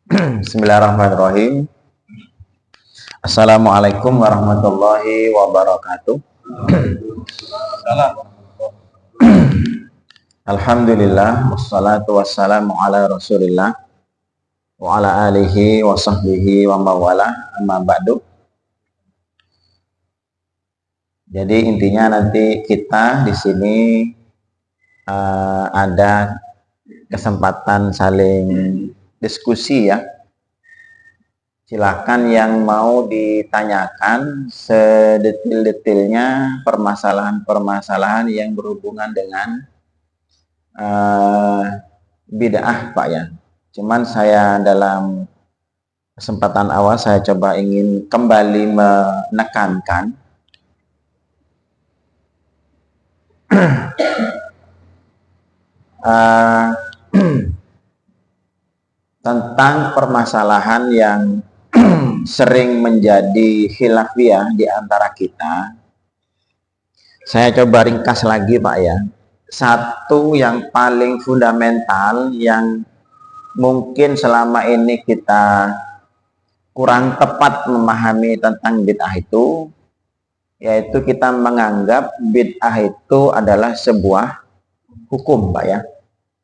Bismillahirrahmanirrahim. Assalamualaikum warahmatullahi wabarakatuh. Alhamdulillah wassalatu wassalamu ala Rasulillah wa ala alihi wa sahbihi wa mawala amma ba'du. Jadi intinya nanti kita di sini ada kesempatan saling diskusi ya. Silakan yang mau ditanyakan sedetil-detilnya permasalahan-permasalahan yang berhubungan dengan bid'ah Pak ya. Cuman saya dalam kesempatan awal saya coba ingin kembali menekankan tentang permasalahan yang sering menjadi khilafiyah di antara kita. Saya coba ringkas lagi Pak ya. Satu yang paling fundamental yang mungkin selama ini kita kurang tepat memahami tentang bid'ah itu, yaitu kita menganggap bid'ah itu adalah sebuah hukum Pak ya.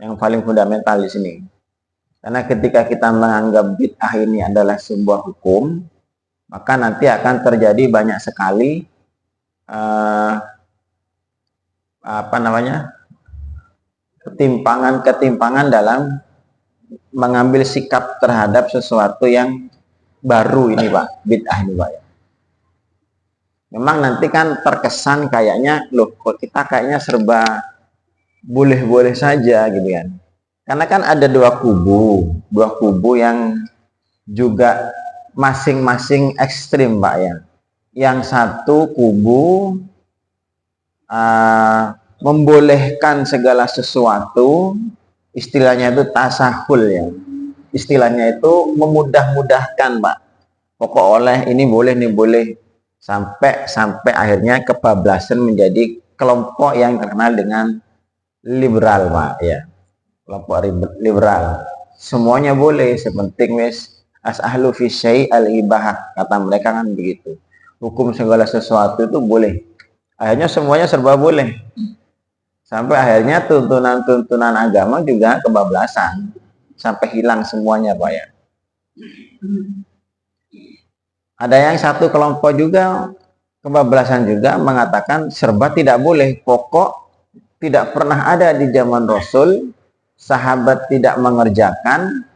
Yang paling fundamental di sini. Karena ketika kita menganggap bid'ah ini adalah sebuah hukum, maka nanti akan terjadi banyak sekali ketimpangan dalam mengambil sikap terhadap sesuatu yang baru ini Pak, bid'ah ini Pak ya. Memang nanti kan terkesan kayaknya, loh kok kita kayaknya serba boleh-boleh saja gitu kan. Karena kan ada dua kubu yang juga masing-masing ekstrim Pak ya. Yang satu kubu membolehkan segala sesuatu, istilahnya itu tasahul ya. Istilahnya itu memudah-mudahkan Pak. Pokok oleh ini boleh, ini boleh. Sampai akhirnya kebablasan menjadi kelompok yang terkenal dengan liberal Pak ya. Kelompok liberal, semuanya boleh, sepenting wis as-ahlu fi syai' al-ibahah, kata mereka kan begitu. Hukum segala sesuatu itu boleh. Akhirnya semuanya serba boleh. Sampai akhirnya tuntunan-tuntunan agama juga kebablasan. Sampai hilang semuanya Pak ya. Ada yang satu kelompok juga kebablasan juga mengatakan serba tidak boleh. Pokok tidak pernah ada di zaman Rasul. Sahabat tidak mengerjakan,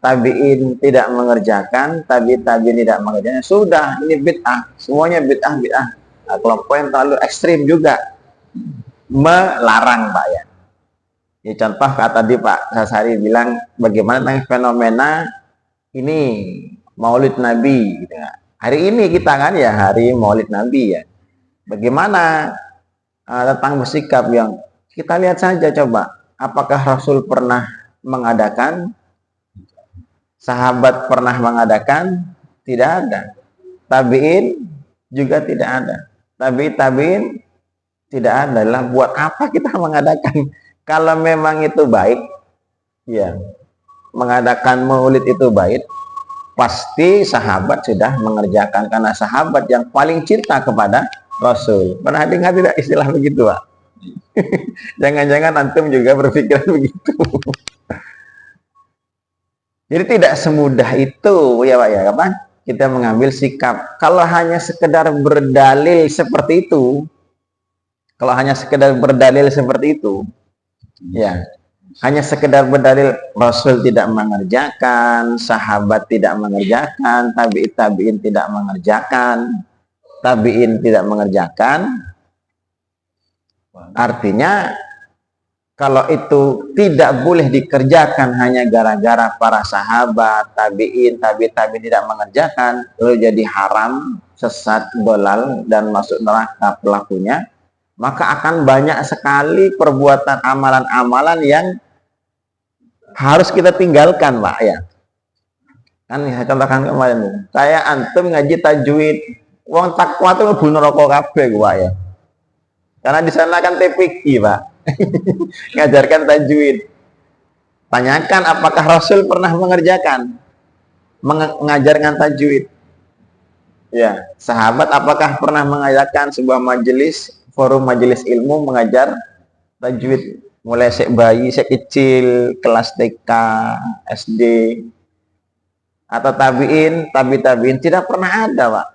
tabi'in tidak mengerjakan, tabi'in tidak mengerjakan. Sudah, ini bid'ah. Semuanya bid'ah. Nah, kelompok yang terlalu ekstrim juga melarang Pak ya. Ya contoh tadi Pak Sasari bilang bagaimana tentang fenomena ini Maulid Nabi gitu ya. Hari ini kita kan ya hari Maulid Nabi ya. Bagaimana tentang bersikap yang kita lihat saja coba. Apakah Rasul pernah mengadakan? Sahabat pernah mengadakan? Tidak ada. Tabi'in juga tidak ada. Tabi'in tidak ada. Lah buat apa kita mengadakan? Kalau memang itu baik, ya mengadakan maulid itu baik, pasti sahabat sudah mengerjakan. Karena sahabat yang paling cinta kepada Rasul. Pernah dengar tidak istilah begitu Pak? Jangan-jangan antum juga berpikiran begitu. Jadi tidak semudah itu ya Pak ya, kapan kita mengambil sikap. Kalau hanya sekedar berdalil seperti itu, ya hanya sekedar berdalil Rasul tidak mengerjakan, sahabat tidak mengerjakan, tabi'in tidak mengerjakan, tabi'in tidak mengerjakan. Artinya kalau itu tidak boleh dikerjakan hanya gara-gara para sahabat, tabi'in tidak mengerjakan, lalu jadi haram, sesat, dolal, dan masuk neraka pelakunya, maka akan banyak sekali perbuatan amalan-amalan yang harus kita tinggalkan Pak ya. Kan saya contohkan kemarin, saya antum ngaji tajwid, wong takwa itu mlebu neraka kabeh Pak ya. Karena di sana kan TPQ Pak. Ngajarkan tajwid. Tanyakan apakah Rasul pernah mengerjakan? mengajarkan tajwid. Ya, sahabat apakah pernah mengajarkan sebuah majelis, forum majelis ilmu mengajar tajwid mulai sek bayi, sek kecil, kelas TK, SD, atau tabiin tidak pernah ada, Pak.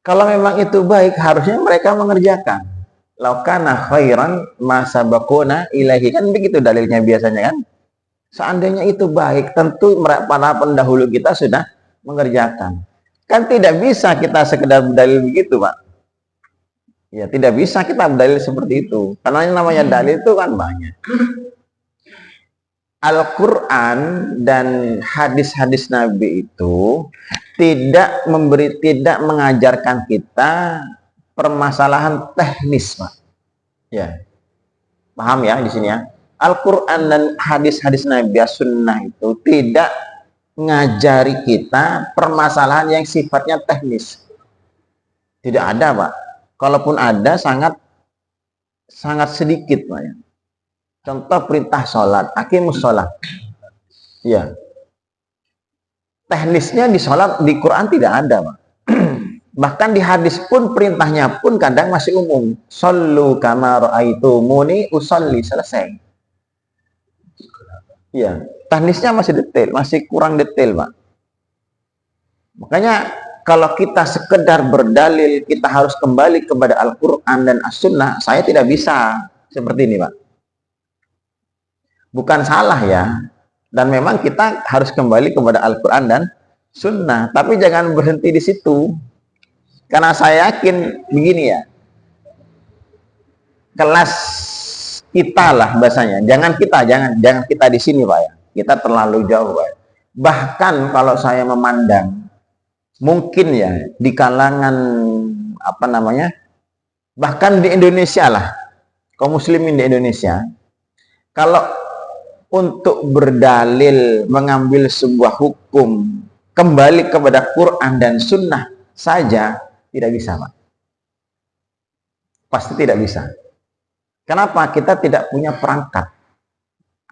Kalau memang itu baik, harusnya mereka mengerjakan. Laukana khairan ma sabaquna ilaihi, kan begitu dalilnya biasanya kan. Seandainya itu baik, tentu para pendahulu kita sudah mengerjakan. Kan tidak bisa kita sekedar berdalil begitu, Pak. Ya, tidak bisa kita berdalil seperti itu. Karena yang namanya dalil itu kan banyak. Al-Quran dan hadis-hadis Nabi itu tidak mengajarkan kita permasalahan teknis, Pak. Ya, paham ya di sini ya. Al-Quran dan hadis-hadis Nabi Sunnah itu tidak ngajari kita permasalahan yang sifatnya teknis. Tidak ada, Pak. Kalaupun ada, sangat sedikit, Pak. Ya. Contoh perintah sholat, aqimus sholat. Ya. Teknisnya di sholat, di Quran tidak ada, Pak. Bahkan di hadis pun perintahnya pun kadang masih umum. Shollu kama ra'aitumuni usolli, selesai. Ya. Teknisnya masih detail, masih kurang detail, Pak. Makanya kalau kita sekedar berdalil, kita harus kembali kepada Al-Quran dan As-Sunnah, saya tidak bisa seperti ini, Pak. Bukan salah ya, dan memang kita harus kembali kepada Al-Quran dan Sunnah, tapi jangan berhenti di situ. Karena saya yakin begini ya, kelas kita lah bahasanya, jangan kita di sini, Pak ya. Kita terlalu jauh, Pak. Bahkan kalau saya memandang, mungkin ya di kalangan bahkan di Indonesia lah, kaum muslimin di Indonesia, kalau untuk berdalil mengambil sebuah hukum kembali kepada Quran dan Sunnah saja tidak bisa, Pak. Pasti tidak bisa. Kenapa? Kita tidak punya perangkat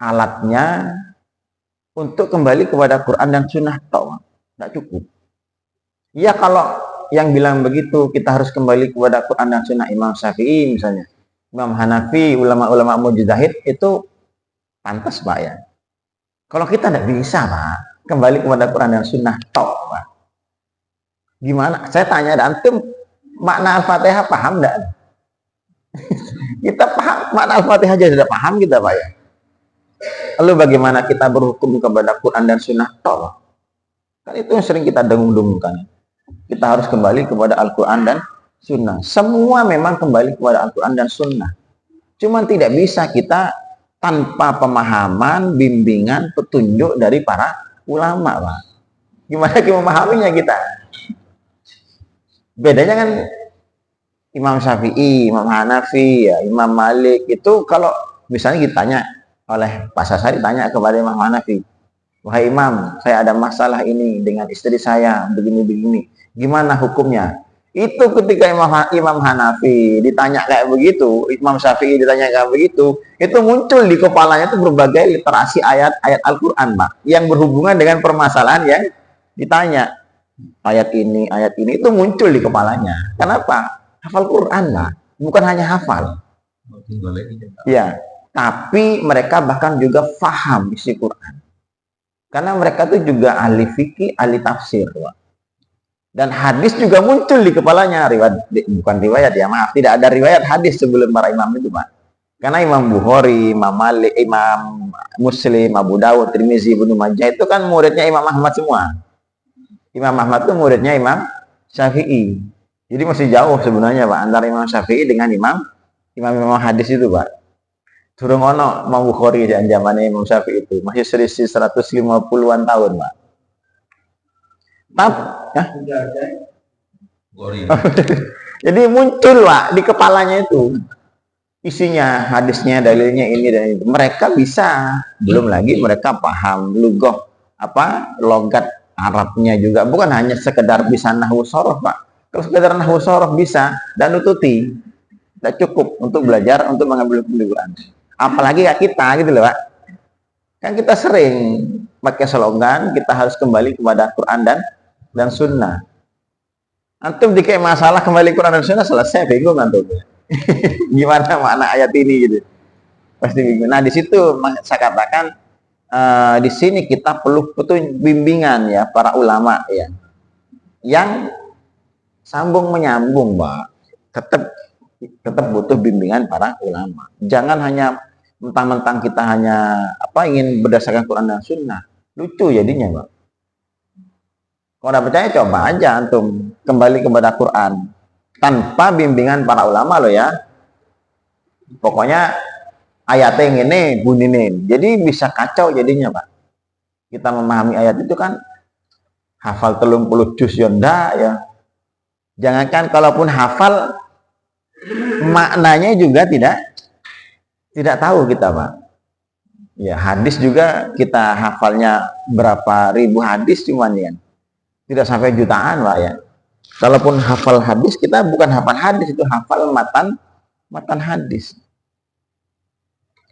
alatnya untuk kembali kepada Quran dan Sunnah, tidak cukup. Ya, kalau yang bilang begitu kita harus kembali kepada Quran dan Sunnah Imam Syafi'i misalnya, Imam Hanafi, ulama-ulama mujtahid, itu pantas, Pak ya. Kalau kita tidak bisa, Pak, kembali kepada Quran dan Sunnah, Pak. Gimana? Saya tanya, antum makna Al-Fatihah paham enggak? Kita paham makna Al-Fatihah aja sudah paham kita, Pak ya. Lalu bagaimana kita berhukum kepada Quran dan Sunnah, Pak? Kan itu yang sering kita dengung-dengungkan. Kita harus kembali kepada Al-Quran dan Sunnah. Semua memang kembali kepada Al-Quran dan Sunnah. Cuman tidak bisa kita tanpa pemahaman, bimbingan, petunjuk dari para ulama, Pak. Gimana kita memahaminya kita? Bedanya kan Imam Syafi'i, Imam Hanafi, ya, Imam Malik, itu kalau misalnya ditanya oleh Pak Sasari, tanya kepada Imam Hanafi, wahai Imam, saya ada masalah ini dengan istri saya, begini-begini, gimana hukumnya? Itu ketika Imam Hanafi ditanya kayak begitu, Imam Syafi'i ditanya kayak begitu, itu muncul di kepalanya itu berbagai literasi ayat-ayat Al-Quran, Pak, yang berhubungan dengan permasalahan yang ditanya. Ayat ini itu muncul di kepalanya. Kenapa? Hafal Quran, Pak, bukan hanya hafal. Ya, tapi mereka bahkan juga faham isi Quran. Karena mereka itu juga ahli fikih, ahli tafsir, Pak. Dan hadis juga muncul di kepalanya, bukan riwayat ya, maaf, tidak ada riwayat hadis sebelum para imam itu, Pak. Karena Imam Bukhari, Imam Malik, Imam Muslim, Abu Dawud, Tirmizi, Ibnu Majah itu kan muridnya Imam Ahmad semua. Imam Ahmad itu muridnya Imam Syafi'i. Jadi masih jauh sebenarnya, Pak, antara Imam Syafi'i dengan imam hadis itu, Pak. Durung ono Imam Bukhari di zamannya Imam Syafi'i itu, masih selisih 150-an tahun, Pak. Jadi muncul, Pak, di kepalanya itu isinya, hadisnya, dalilnya ini dan itu. Mereka bisa, belum lagi mereka paham logat Arabnya juga, bukan hanya sekedar bisa nahwu shoroh, Pak. Kalau sekedar nahwu shoroh bisa dan nututi, tidak cukup untuk belajar untuk mengambil Quran. Apalagi kayak kita gitu loh, Pak. Kan kita sering pakai slogan kita harus kembali kepada Quran dan Sunnah. Antum dikasih masalah kembali Quran dan Sunnah, selesai, bingung antum. Gimana makna ayat ini gitu? Pasti bingung. Nah, di situ saya katakan di sini kita perlu bimbingan ya para ulama ya. Yang sambung menyambung, Pak. Tetap butuh bimbingan para ulama. Jangan hanya mentang-mentang kita hanya ingin berdasarkan Quran dan Sunnah. Lucu jadinya, Pak. Kalau udah percaya coba aja antum kembali kepada Quran tanpa bimbingan para ulama loh ya. Pokoknya ayatnya yang ini buninin. Jadi bisa kacau jadinya, Pak. Kita memahami ayat itu kan hafal 30 juz yonda ya. Jangankan kalaupun hafal, maknanya juga tidak tahu kita, Pak. Ya, hadis juga kita hafalnya berapa ribu hadis cuman ya. Tidak sampai jutaan, Pak ya. Kalaupun hafal hadis, kita bukan hafal hadis, itu hafal matan hadis.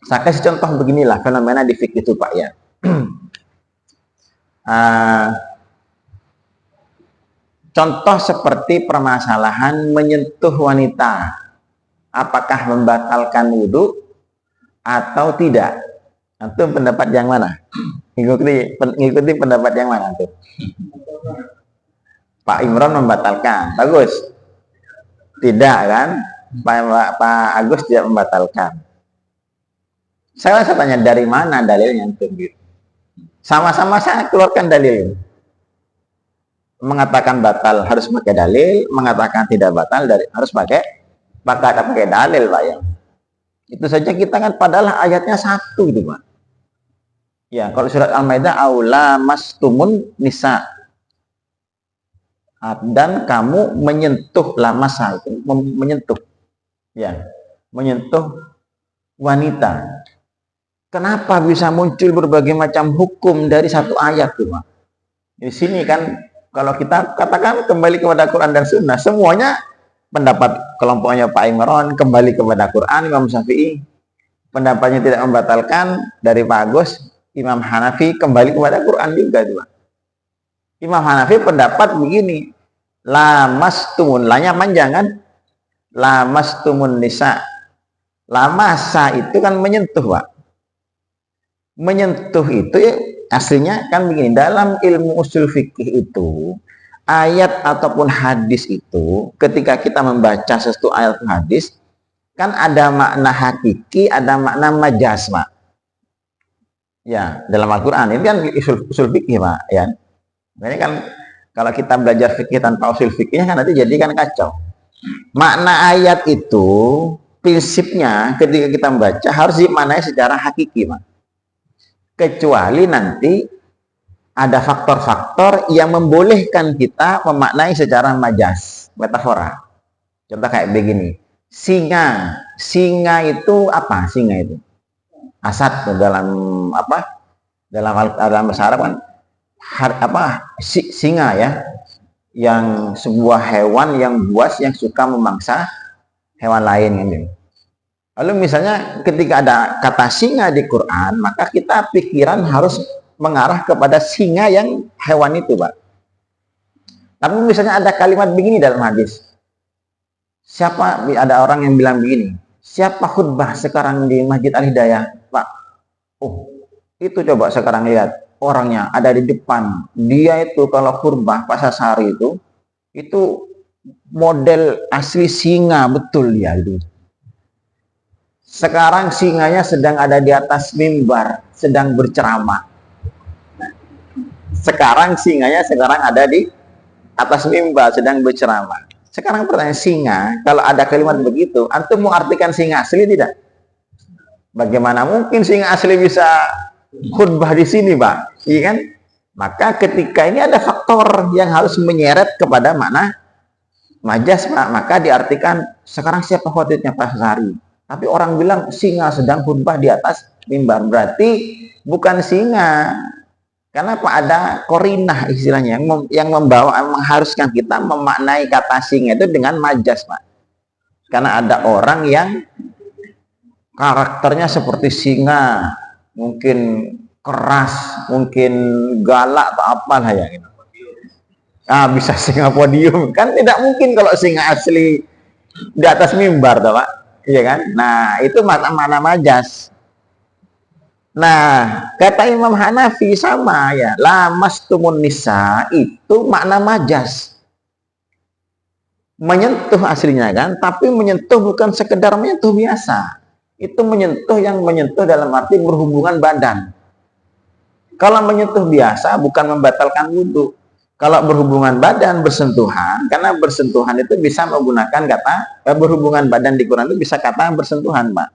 Saya kasih contoh beginilah fenomena di fikih itu, Pak ya. Contoh seperti permasalahan menyentuh wanita, apakah membatalkan wudhu atau tidak? Antum pendapat yang mana? Ngikuti pendapat yang mana antum? Pak Imron membatalkan, bagus. Tidak kan? Pak Agus tidak membatalkan. Saya tanya dari mana dalilnya antum? Sama-sama saya keluarkan dalil. Mengatakan batal harus pakai dalil, mengatakan tidak batal harus pakai dalil, Pak ya. Itu saja kita kan padahal ayatnya satu gitu, Pak. Ya, kalau surat Al-Maidah aula mastumun nisa. Dan kamu menyentuh lamasa itu, menyentuh. Ya, menyentuh wanita. Kenapa bisa muncul berbagai macam hukum dari satu ayat tuh, Pak? Di sini kan kalau kita katakan kembali kepada Quran dan Sunnah, semuanya pendapat kelompoknya Pak Imron kembali kepada Quran, Imam Syafi'i pendapatnya tidak membatalkan, dari Pak Agus, Imam Hanafi kembali kepada Quran juga, Pak. Imam Hanafi pendapat begini, lamastumun, lanya panjang kan, lamastumun nisa, lamasa itu kan menyentuh, Pak. Menyentuh itu aslinya kan begini, dalam ilmu usul fikih itu ayat ataupun hadis itu ketika kita membaca sesuatu ayat hadis kan ada makna hakiki, ada makna majaz, Pak. Ya, dalam Al-Quran ini kan usul fikih, Pak ya. Ini kan kalau kita belajar fikih tanpa usul fikihnya kan nanti jadi kan kacau. Makna ayat itu prinsipnya ketika kita membaca harus dimaknai secara hakiki, Pak. Kecuali nanti ada faktor-faktor yang membolehkan kita memaknai secara majaz, metafora. Contoh kayak begini, singa itu apa? Singa itu asad dalam dalam bahasa Arab kan singa ya, yang sebuah hewan yang buas yang suka memangsa hewan lain kan gitu. Lalu misalnya ketika ada kata singa di Quran, maka kita pikiran harus mengarah kepada singa yang hewan itu, Pak. Tapi misalnya ada kalimat begini dalam hadis. Ada orang yang bilang begini, siapa khutbah sekarang di Masjid Al-Hidayah, Pak? Oh, itu coba sekarang lihat, orangnya ada di depan. Dia itu kalau khutbah Pasasari itu model asli singa, betul dia itu. Sekarang singanya sedang ada di atas mimbar, sedang berceramah. Sekarang singanya ada di atas mimbar, sedang berceramah. Sekarang pertanyaan, singa, kalau ada kalimat begitu, antum mau artikan singa asli tidak? Bagaimana mungkin singa asli bisa khutbah di sini, Pak? Iya kan? Maka ketika ini ada faktor yang harus menyeret kepada makna majaz, Pak. Maka diartikan, sekarang siapa khotibnya Pasasari? Tapi orang bilang singa sedang khutbah di atas mimbar, berarti bukan singa. Karena apa? Ada korinah istilahnya yang mengharuskan kita memaknai kata singa itu dengan majaz, Pak. Karena ada orang yang karakternya seperti singa, mungkin keras, mungkin galak atau apa lah ya gitu. Bisa singa podium, kan tidak mungkin kalau singa asli di atas mimbar toh Pak, iya kan? Nah, itu makna majas. Nah, kata Imam Hanafi sama ya, lamastumun nisa itu makna majas. Menyentuh aslinya kan, tapi menyentuh bukan sekedar menyentuh biasa. Itu menyentuh yang menyentuh dalam arti berhubungan badan. Kalau menyentuh biasa bukan membatalkan wudhu. Kalau berhubungan badan, bersentuhan, karena bersentuhan itu bisa menggunakan kata, berhubungan badan di Quran itu bisa kata bersentuhan, Pak.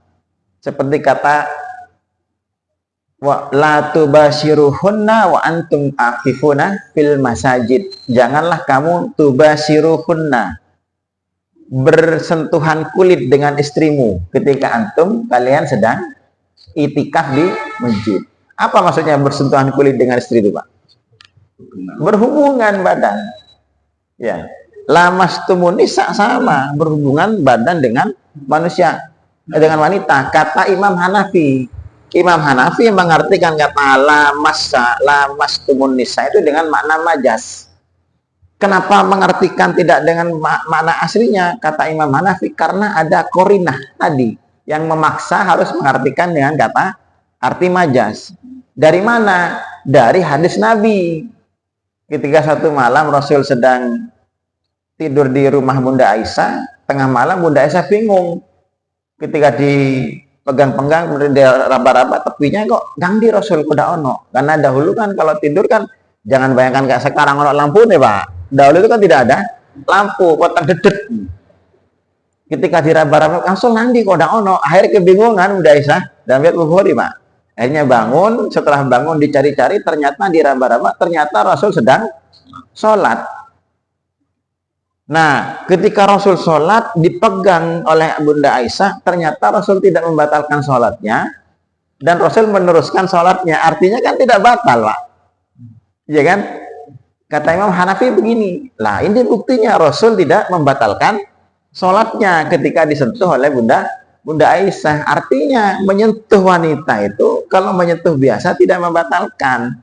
Seperti kata wa la tubashiruhunna wa antum akifuna fil masajid. Janganlah kamu tubashiruhunna, bersentuhan kulit dengan istrimu ketika antum kalian sedang itikaf di masjid. Apa maksudnya bersentuhan kulit dengan istri itu, Pak? Berhubungan badan. Ya. Lamastumun nisa sama, berhubungan badan dengan manusia, dengan wanita. Kata Imam Hanafi. Imam Hanafi mengartikan kata lamastumun nisa itu dengan makna majas. Kenapa mengartikan tidak dengan makna aslinya? Kata Imam Hanafi, karena ada korinah tadi yang memaksa harus mengartikan dengan kata arti majas. Dari mana? Dari hadis Nabi. Ketika satu malam Rasul sedang tidur di rumah Bunda Aisyah, tengah malam Bunda Aisyah bingung. Ketika dipegang-pegang, raba-raba tepinya kok gangdi Rasul kuda ono. Karena dahulu kan kalau tidur kan jangan bayangkan kayak sekarang ono lampu nih Pak. Dahulu itu kan tidak ada lampu, potong dedet. Ketika diraba-raba langsung nandi kuda ono. Akhirnya kebingungan Bunda Aisyah dan lihat Bukhari Pak. Akhirnya bangun, setelah bangun dicari-cari, ternyata diraba-raba, ternyata Rasul sedang sholat. Nah, ketika Rasul sholat, dipegang oleh Bunda Aisyah, ternyata Rasul tidak membatalkan sholatnya, dan Rasul meneruskan sholatnya. Artinya kan tidak batal, Pak. Iya kan? Kata Imam Hanafi begini, lah ini buktinya Rasul tidak membatalkan sholatnya ketika disentuh oleh Bunda Aisyah. Artinya menyentuh wanita itu kalau menyentuh biasa tidak membatalkan.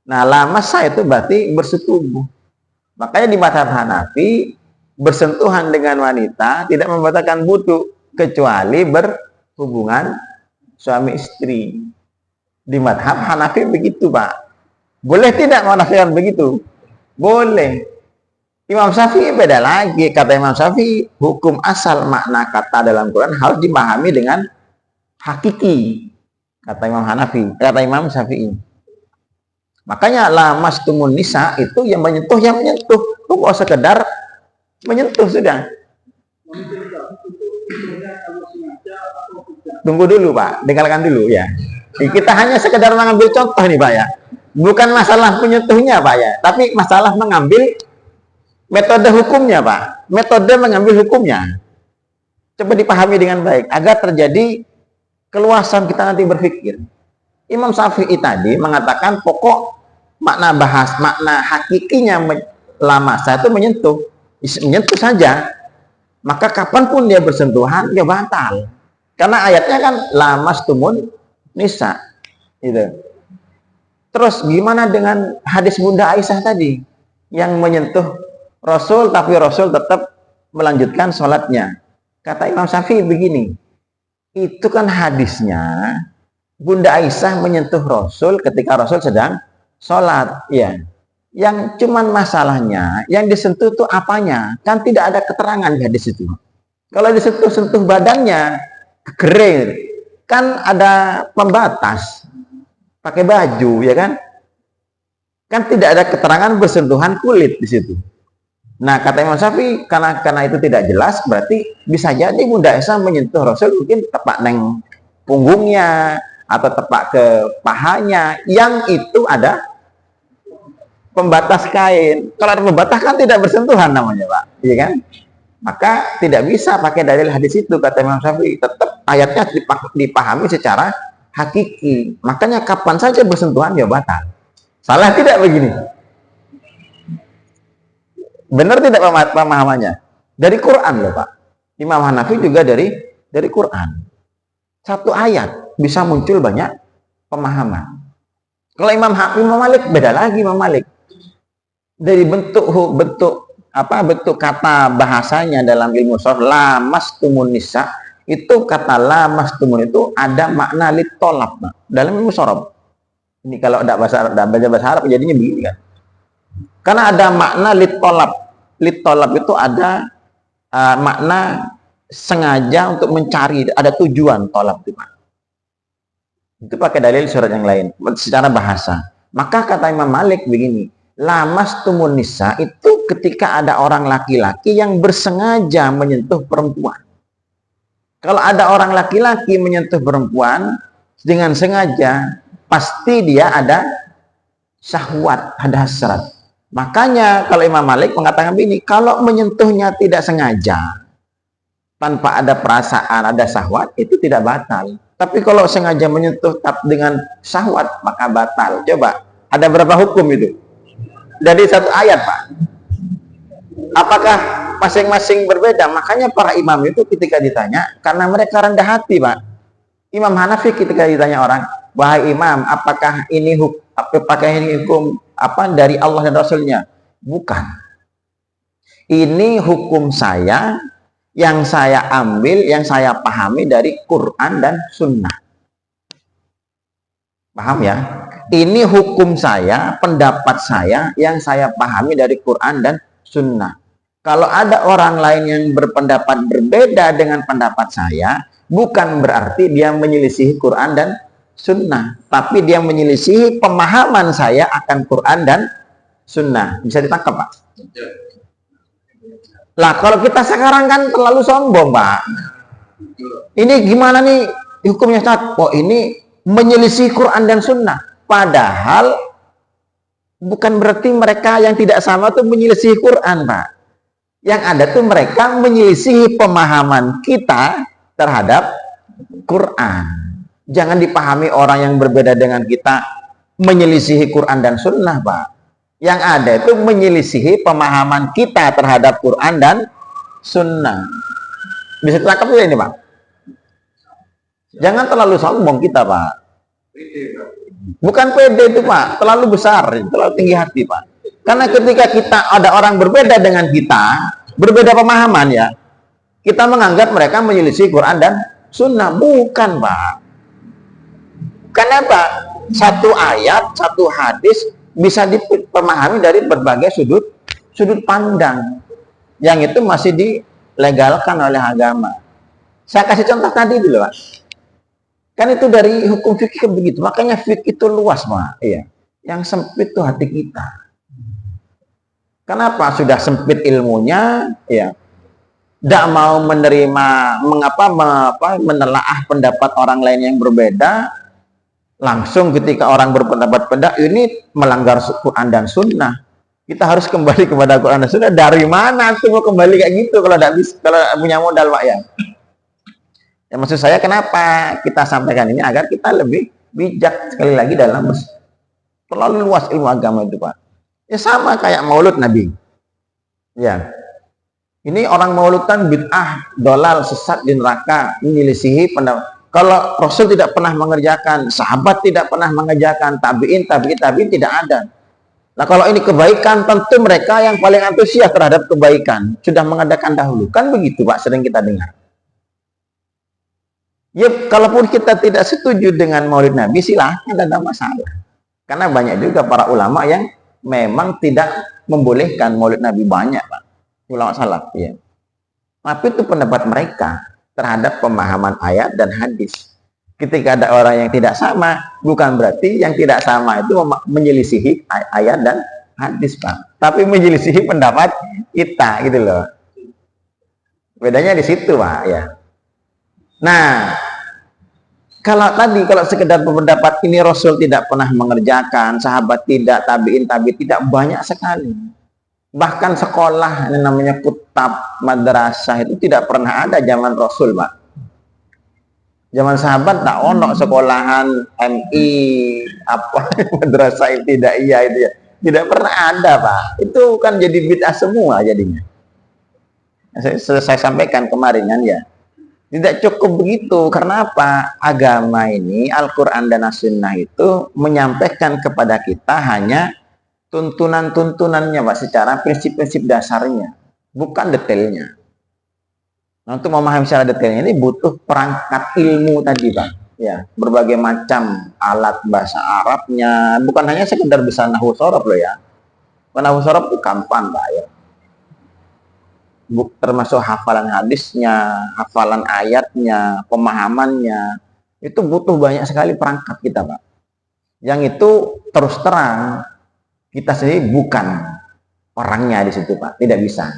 Nah, lamasa itu berarti bersetubuh. Makanya di mazhab Hanafi bersentuhan dengan wanita tidak membatalkan wudu kecuali berhubungan suami istri. Di mazhab Hanafi begitu, Pak. Boleh tidak menafikan begitu? Boleh. Imam Syafi'i beda lagi. Kata Imam Syafi'i, hukum asal makna kata dalam Quran harus dipahami dengan hakiki. Kata Imam Hanafi, kata Imam Syafi'i. Makanya lamastumun nisa itu yang menyentuh, Kok sekedar menyentuh sudah. Tunggu dulu Pak, dengarkan dulu ya. Kita hanya sekedar mengambil contoh nih Pak ya. Bukan masalah menyentuhnya Pak ya, tapi masalah mengambil metode hukumnya Pak, metode mengambil hukumnya. Coba dipahami dengan baik agar terjadi keluasan kita nanti berpikir. Imam Syafi'i tadi mengatakan pokok makna hakikinya lamasa itu menyentuh saja. Maka kapanpun dia bersentuhan dia batal. Karena ayatnya kan lamastumun nisa. Gitu. Terus gimana dengan hadis Bunda Aisyah tadi yang menyentuh Rasul, tapi Rasul tetap melanjutkan sholatnya. Kata Imam Syafi'i begini, itu kan hadisnya Bunda Aisyah menyentuh Rasul ketika Rasul sedang sholat. Ya. Yang cuman masalahnya, yang disentuh itu apanya? Kan tidak ada keterangan di hadis itu. Kalau disentuh-sentuh badannya, kering, kan ada pembatas. Pakai baju, ya kan? Kan tidak ada keterangan bersentuhan kulit di situ. Nah, kata Imam Syafi'i, karena itu tidak jelas, berarti bisa jadi Bunda Aisyah menyentuh Rasul mungkin tepak neng punggungnya atau tepak ke pahanya, yang itu ada pembatas kain. Kalau ada pembatas kan tidak bersentuhan namanya, Pak. Iya kan? Maka tidak bisa pakai dalil hadis itu, kata Imam Syafi'i. Tetap ayatnya dipahami secara hakiki. Makanya kapan saja bersentuhan ya batal. Salah tidak begini? Benar tidak pemahamannya? Dari Quran loh Pak. Imam Hanafi juga dari Quran. Satu ayat bisa muncul banyak pemahaman. Kalau Imam Malik beda lagi. Imam Malik dari bentuk kata bahasanya dalam ilmu sharh, lamastumun nisa, itu kata lamastumun itu ada makna litolab dalam ilmu sharh. Ini kalau tidak baca bahasa Arab jadinya begini kan. Karena ada makna litolab. Litolab itu ada makna sengaja untuk mencari, ada tujuan tolab itu Pak. Itu pakai dalil surat yang lain secara bahasa. Maka kata Imam Malik begini, lamastumun nisa itu ketika ada orang laki-laki yang bersengaja menyentuh perempuan. Kalau ada orang laki-laki menyentuh perempuan dengan sengaja, pasti dia ada syahwat, ada hasrat. Makanya kalau Imam Malik mengatakan begini, kalau menyentuhnya tidak sengaja, tanpa ada perasaan, ada syahwat, itu tidak batal. Tapi kalau sengaja menyentuh dengan syahwat, maka batal. Coba, ada berapa hukum itu? Dari satu ayat, Pak. Apakah masing-masing berbeda? Makanya para imam itu ketika ditanya, karena mereka rendah hati, Pak. Imam Hanafi ketika ditanya orang, wahai imam, apakah ini hukum dari Allah dan Rasulnya? Bukan. Ini hukum saya, yang saya ambil, yang saya pahami dari Quran dan Sunnah. Paham ya? Ini hukum saya, pendapat saya, yang saya pahami dari Quran dan Sunnah. Kalau ada orang lain yang berpendapat berbeda dengan pendapat saya, bukan berarti dia menyelisihi Quran dan Sunnah, tapi dia menyelisihi pemahaman saya akan Quran dan Sunnah. Bisa ditangkap, Pak? Lah, kalau kita sekarang kan terlalu sombong, Pak. Ini gimana nih hukumnya, Ustaz? Oh, ini menyelisih Quran dan Sunnah. Padahal bukan berarti mereka yang tidak sama itu menyelisih Quran, Pak. Yang ada tuh mereka menyelisih pemahaman kita terhadap Quran. Jangan dipahami orang yang berbeda dengan kita menyelisihi Quran dan Sunnah, Pak. Yang ada itu menyelisihi pemahaman kita terhadap Quran dan Sunnah. Bisa ditangkap ini, Pak? Jangan terlalu sombong kita, Pak. Bukan pede itu, Pak. Terlalu besar, terlalu tinggi hati, Pak. Karena ketika kita ada orang berbeda dengan kita, berbeda pemahaman ya, kita menganggap mereka menyelisih Quran dan Sunnah. Bukan, Pak. Kenapa? Satu ayat, satu hadis bisa dipahami dari berbagai sudut pandang. Yang itu masih dilegalkan oleh agama. Saya kasih contoh tadi dulu, Pak. Kan itu dari hukum fikih begitu. Makanya fikih itu luas, Pak. Iya. Yang sempit itu hati kita. Kenapa? Sudah sempit ilmunya, ya. Tidak mau menerima, menelaah pendapat orang lain yang berbeda. Langsung ketika orang berpendapat beda, ini melanggar Quran dan Sunnah. Kita harus kembali kepada Quran dan Sunnah. Dari mana tuh mau kembali kayak gitu kalau tidak bisa, kalau punya modal, Pak ya? Ya maksud saya kenapa kita sampaikan ini agar kita lebih bijak sekali lagi dalam terlalu luas ilmu agama itu, Pak. Ya sama kayak Maulud Nabi. Ya. Ini orang Maulud kan bid'ah, dolal, sesat di neraka, menyelisihi pendapat. Kalau Rasul tidak pernah mengerjakan, sahabat tidak pernah mengerjakan, tabi'in tidak ada. Nah, kalau ini kebaikan, tentu mereka yang paling antusias terhadap kebaikan sudah mengadakan dahulu. Kan begitu, Pak, sering kita dengar. Ya, kalaupun kita tidak setuju dengan Maulid Nabi, silahkan, tidak ada masalah. Karena banyak juga para ulama yang memang tidak membolehkan Maulid Nabi, banyak, Pak. Ulama salaf, ya. Tapi itu pendapat mereka terhadap pemahaman ayat dan hadis. Ketika ada orang yang tidak sama, bukan berarti yang tidak sama itu menyelisihi ayat dan hadis, Pak. Tapi menyelisihi pendapat kita, gitu loh. Bedanya di situ, Pak, ya. Nah, kalau sekedar berpendapat ini Rasul tidak pernah mengerjakan, sahabat tidak, tabi'in tidak, banyak sekali. Bahkan sekolah yang namanya kutab madrasah itu tidak pernah ada zaman Rasul, Pak. Zaman sahabat tak ono sekolahan MI madrasah ibtidaiyah itu ya. Tidak pernah ada, Pak. Itu kan jadi bid'ah semua jadinya. Saya sampaikan kemarin kan ya. Tidak cukup begitu. Karena apa? Agama ini, Al-Quran dan As-Sunnah itu menyampaikan kepada kita hanya tuntunan-tuntunannya, Pak, secara prinsip-prinsip dasarnya, bukan detailnya. Nah, untuk memahami secara detailnya ini butuh perangkat ilmu tadi, Pak. Ya, berbagai macam alat bahasa Arabnya, bukan hanya sekedar bisa nahwu sorof loh ya. Nahwu sorof itu gampang, Pak ya. Termasuk hafalan hadisnya, hafalan ayatnya, pemahamannya, itu butuh banyak sekali perangkat kita, Pak. Yang itu terus terang kita sendiri bukan orangnya di situ, Pak. Tidak bisa.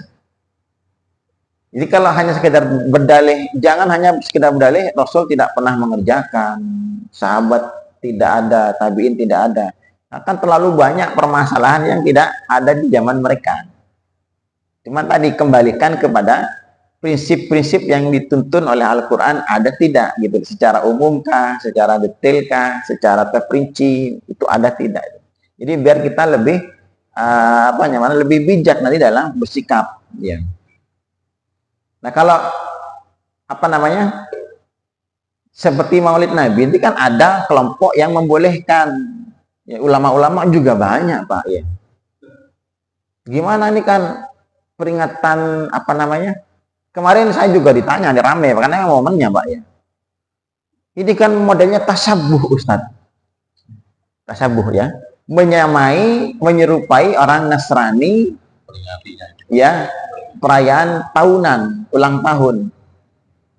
Jadi kalau hanya sekedar berdalih, jangan hanya sekedar berdalih, Rasul tidak pernah mengerjakan, sahabat tidak ada, tabiin tidak ada. Akan terlalu banyak permasalahan yang tidak ada di zaman mereka. Cuma tadi kembalikan kepada prinsip-prinsip yang dituntun oleh Al-Quran ada tidak gitu, secara umumkah, secara detailkah, secara terperinci, itu ada tidak. Jadi biar kita lebih lebih bijak nanti dalam bersikap. Ya. Nah kalau seperti Maulid Nabi itu kan ada kelompok yang membolehkan. Ya, ulama-ulama juga banyak, Pak. Ya. Gimana ini kan peringatan kemarin saya juga ditanya di rame karena momennya, Pak ya. Ini kan modelnya tasabuh, Ustadz. Tasabuh ya, menyerupai orang Nasrani ya, perayaan tahunan, ulang tahun,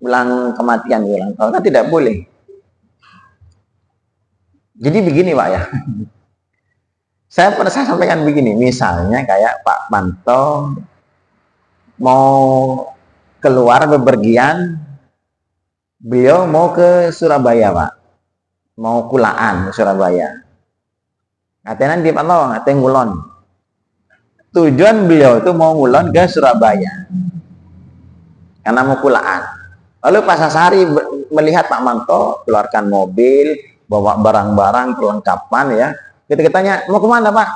ulang kematian, ulang tahun kan tidak boleh. Jadi begini, Pak ya. Saya pernah sampaikan begini, misalnya kayak Pak Manto mau keluar bepergian, beliau mau ke Surabaya, Pak, mau kulaan ke Surabaya. Katanya di Panto, katanya ngulon. Tujuan beliau itu mau ngulon ke Surabaya karena mau kulaan. Lalu Pak Sasari melihat Pak Manto keluarkan mobil, bawa barang-barang perlengkapan ya. Kita tanya, mau kemana, Pak?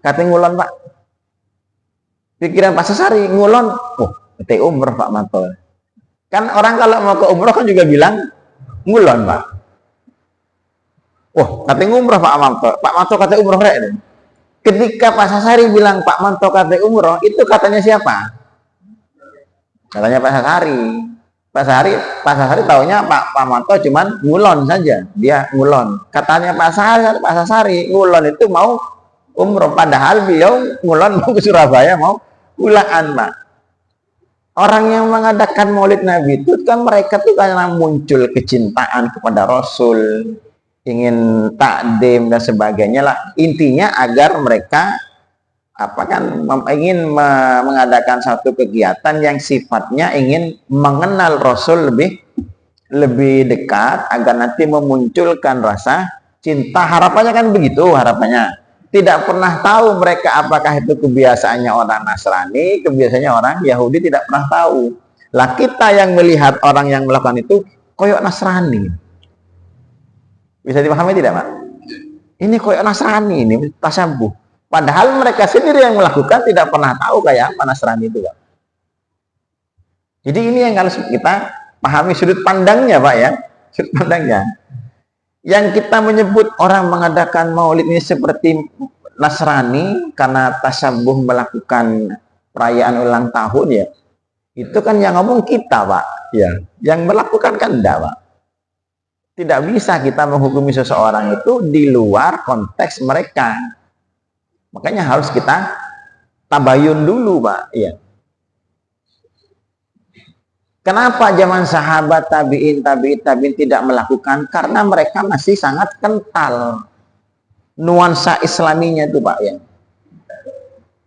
Katanya ngulon, Pak. Pikiran Pak Sasari, ngulon, itu umroh Pak Manto. Kan orang kalau mau ke umroh kan juga bilang ngulon, Pak. Katanya umroh Pak Manto. Pak Manto katanya umroh rek. Ketika Pak Sasari bilang Pak Manto katanya umroh, itu katanya siapa? Katanya Pak Sasari. Pak Sasari taunya Pak Manto cuman ngulon saja. Dia ngulon. Katanya Pak Sasari, ngulon itu mau umroh. Padahal beliau ngulon mau ke Surabaya, mau ulaan, Pak. Orang yang mengadakan Maulid Nabi itu kan mereka tuh karena muncul kecintaan kepada Rasul, ingin takdim dan sebagainya lah. Intinya agar mereka ingin mengadakan satu kegiatan yang sifatnya ingin mengenal Rasul lebih dekat agar nanti memunculkan rasa cinta. Harapannya kan begitu, harapannya. Tidak pernah tahu mereka apakah itu kebiasaannya orang Nasrani, kebiasaannya orang Yahudi, tidak pernah tahu. Lah kita yang melihat orang yang melakukan itu koyok Nasrani. Bisa dipahami tidak, Pak? Ini koyok Nasrani, ini tasabuh. Padahal mereka sendiri yang melakukan tidak pernah tahu kayak apa Nasrani itu, Pak. Jadi ini yang harus kita pahami sudut pandangnya, Pak ya. Sudut pandangnya. Yang kita menyebut orang mengadakan maulid ini seperti Nasrani karena tasabuh melakukan perayaan ulang tahun ya, itu kan yang ngomong kita, Pak ya. Yang melakukan kan enggak, Pak. Tidak bisa kita menghukumi seseorang itu di luar konteks mereka. Makanya harus kita tabayun dulu, Pak ya. Kenapa zaman sahabat tabi'in tidak melakukan? Karena mereka masih sangat kental nuansa islaminya itu, Pak ya.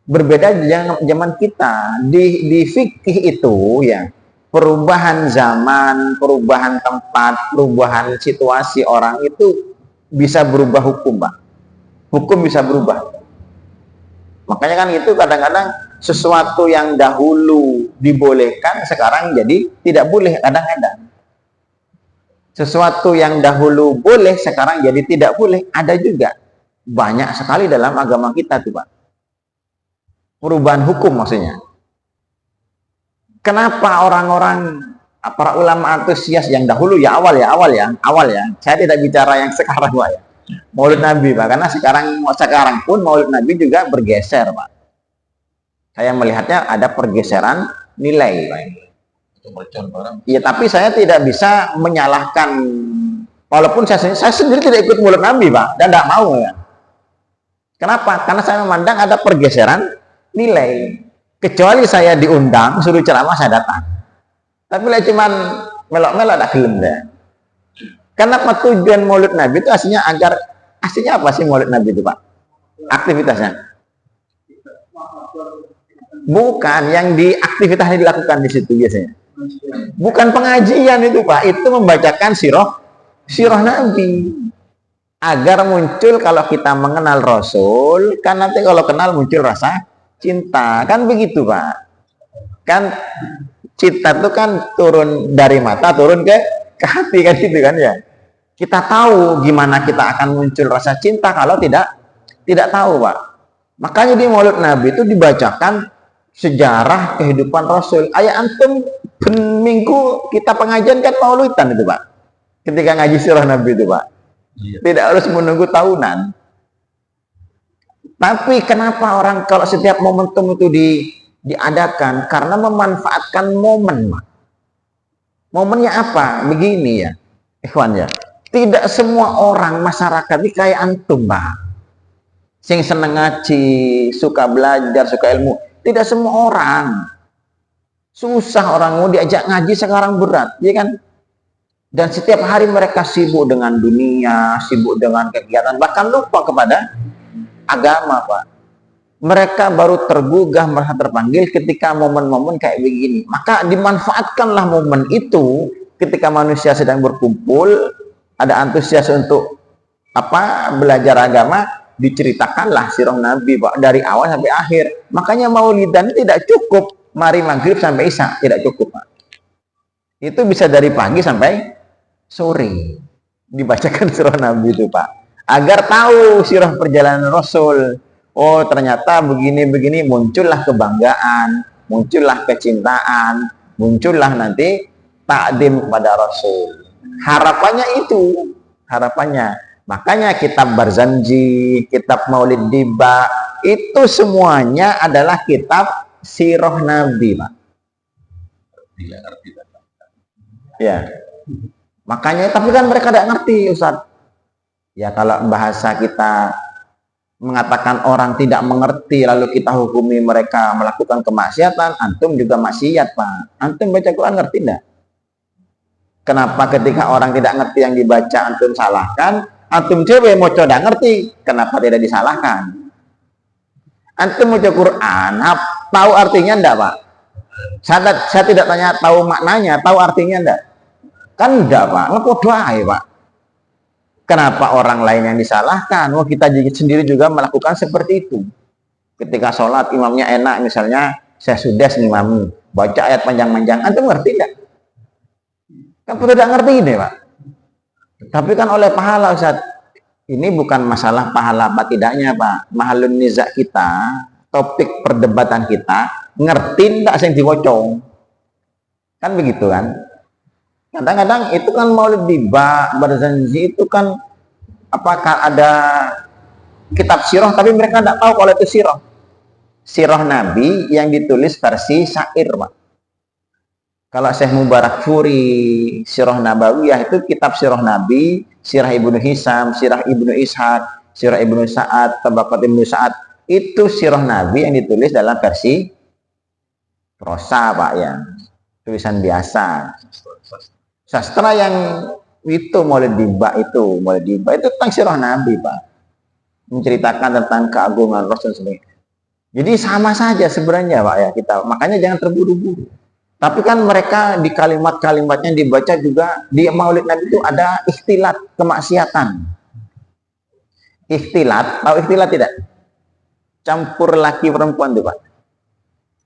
Berbeda dengan zaman kita. Di fikih itu ya, perubahan zaman, perubahan tempat, perubahan situasi orang itu bisa berubah hukum, Pak. Hukum bisa berubah. Makanya kan itu kadang-kadang sesuatu yang dahulu dibolehkan sekarang jadi tidak boleh kadang-kadang. Sesuatu yang dahulu boleh sekarang jadi tidak boleh, ada juga. Banyak sekali dalam agama kita tuh, Pak. Perubahan hukum maksudnya. Kenapa orang-orang para ulama antusias yang dahulu ya, awal ya. Saya tidak bicara yang sekarang Pak ya. Maulid Nabi Pak, karena sekarang pun Maulid Nabi juga bergeser Pak. Saya melihatnya ada pergeseran nilai Pak. Iya, tapi saya tidak bisa menyalahkan, walaupun saya sendiri tidak ikut Maulid Nabi Pak, dan tidak mau ya. Kenapa? Karena saya memandang ada pergeseran nilai. Kecuali saya diundang, suruh ceramah, saya datang. Tapi lah cuman melok-melok tak gelem deh. Kenapa tujuan Maulid Nabi itu aslinya apa sih Maulid Nabi itu Pak? Aktivitasnya? Bukan yang aktivitasnya dilakukan di situ biasanya. Bukan pengajian itu Pak, itu membacakan sirah Nabi. Agar muncul, kalau kita mengenal Rasul, kan nanti kalau kenal muncul rasa cinta, kan begitu Pak. Kan cinta itu kan turun dari mata, turun ke hati, kan gitu kan ya. Kita tahu gimana kita akan muncul rasa cinta kalau tidak tahu Pak. Makanya di Maulid Nabi itu dibacakan sejarah kehidupan Rasul. Ayah antum minggu kita pengajian kan maulidan itu Pak. Ketika ngaji sirah Nabi itu Pak. Tidak harus menunggu tahunan. Tapi kenapa orang kalau setiap momentum itu diadakan? Karena memanfaatkan momen. Momennya apa? Begini ya, ikhwan ya. Tidak semua orang masyarakat ini kayak antum Pak. Sing seneng ngaji, suka belajar, suka ilmu. Tidak semua orang. Susah orang mau diajak ngaji sekarang berat, ya kan? Dan setiap hari mereka sibuk dengan dunia, sibuk dengan kegiatan, bahkan lupa kepada agama Pak. Mereka baru tergugah, merasa terpanggil ketika momen-momen kayak begini. Maka dimanfaatkanlah momen itu ketika manusia sedang berkumpul, ada antusias untuk belajar agama, diceritakanlah sirah Nabi Pak, dari awal sampai akhir. Makanya maulidan tidak cukup mari maghrib sampai isya, tidak cukup Pak. Itu bisa dari pagi sampai sore dibacakan sirah Nabi itu Pak, agar tahu sirah perjalanan Rasul. Oh ternyata begini-begini, muncullah kebanggaan, muncullah kecintaan, muncullah nanti takdim kepada Rasul. Harapannya itu, harapannya. Makanya kitab Barzanji, kitab Maulid Diba, itu semuanya adalah kitab sirah Nabi Pak. Ya. Makanya, tapi kan mereka tidak ngerti Ustaz. Ya kalau bahasa kita mengatakan orang tidak mengerti lalu kita hukumi mereka melakukan kemaksiatan, antum juga maksiat Pak. Antum baca Quran ngerti enggak? Kenapa ketika orang tidak ngerti yang dibaca antum salahkan? Antum cewek mau coba ngerti, kenapa tidak disalahkan? Antum baca Quran, tahu artinya enggak Pak? Saya tidak tanya tahu maknanya, tahu artinya enggak? Kan enggak Pak, ngepodo aja Pak. Kenapa orang lain yang disalahkan? Oh kita sendiri juga melakukan seperti itu. Ketika sholat imamnya enak, misalnya saya sudah imam baca ayat panjang-panjang, antum ngerti enggak? Kan tidak ngerti ini Pak. Tapi kan oleh pahala Ustaz. Ini bukan masalah pahala apa tidaknya Pak. Mahalun nizak kita, topik perdebatan kita, ngerti enggak sing diwocong? Kan begitu kan? Kadang-kadang itu kan Maulid Diba, Barzanji itu kan apakah ada kitab sirah, tapi mereka tidak tahu kalau itu sirah. Sirah Nabi yang ditulis versi syair Pak. Kalau Syekh Mubarak Furi, Sirah Nabawiyah itu kitab sirah Nabi, Sirah Ibnu Hisam, Sirah Ibnu Ishaq, Sirah Ibnu Sa'ad, Tabaqat Ibnu Sa'ad, itu sirah Nabi yang ditulis dalam versi prosa Pak ya, tulisan biasa. Sastra yang itu Maulid Diba itu tentang sirah Nabi Pak, menceritakan tentang keagungan Rasul sendiri. Jadi sama saja sebenarnya Pak ya kita, makanya jangan terburu-buru. Tapi kan mereka di kalimat-kalimatnya dibaca juga di Maulid Nabi itu ada ikhtilat kemaksiatan. Ikhtilat, tahu ikhtilat tidak? Campur laki perempuan tuh Pak.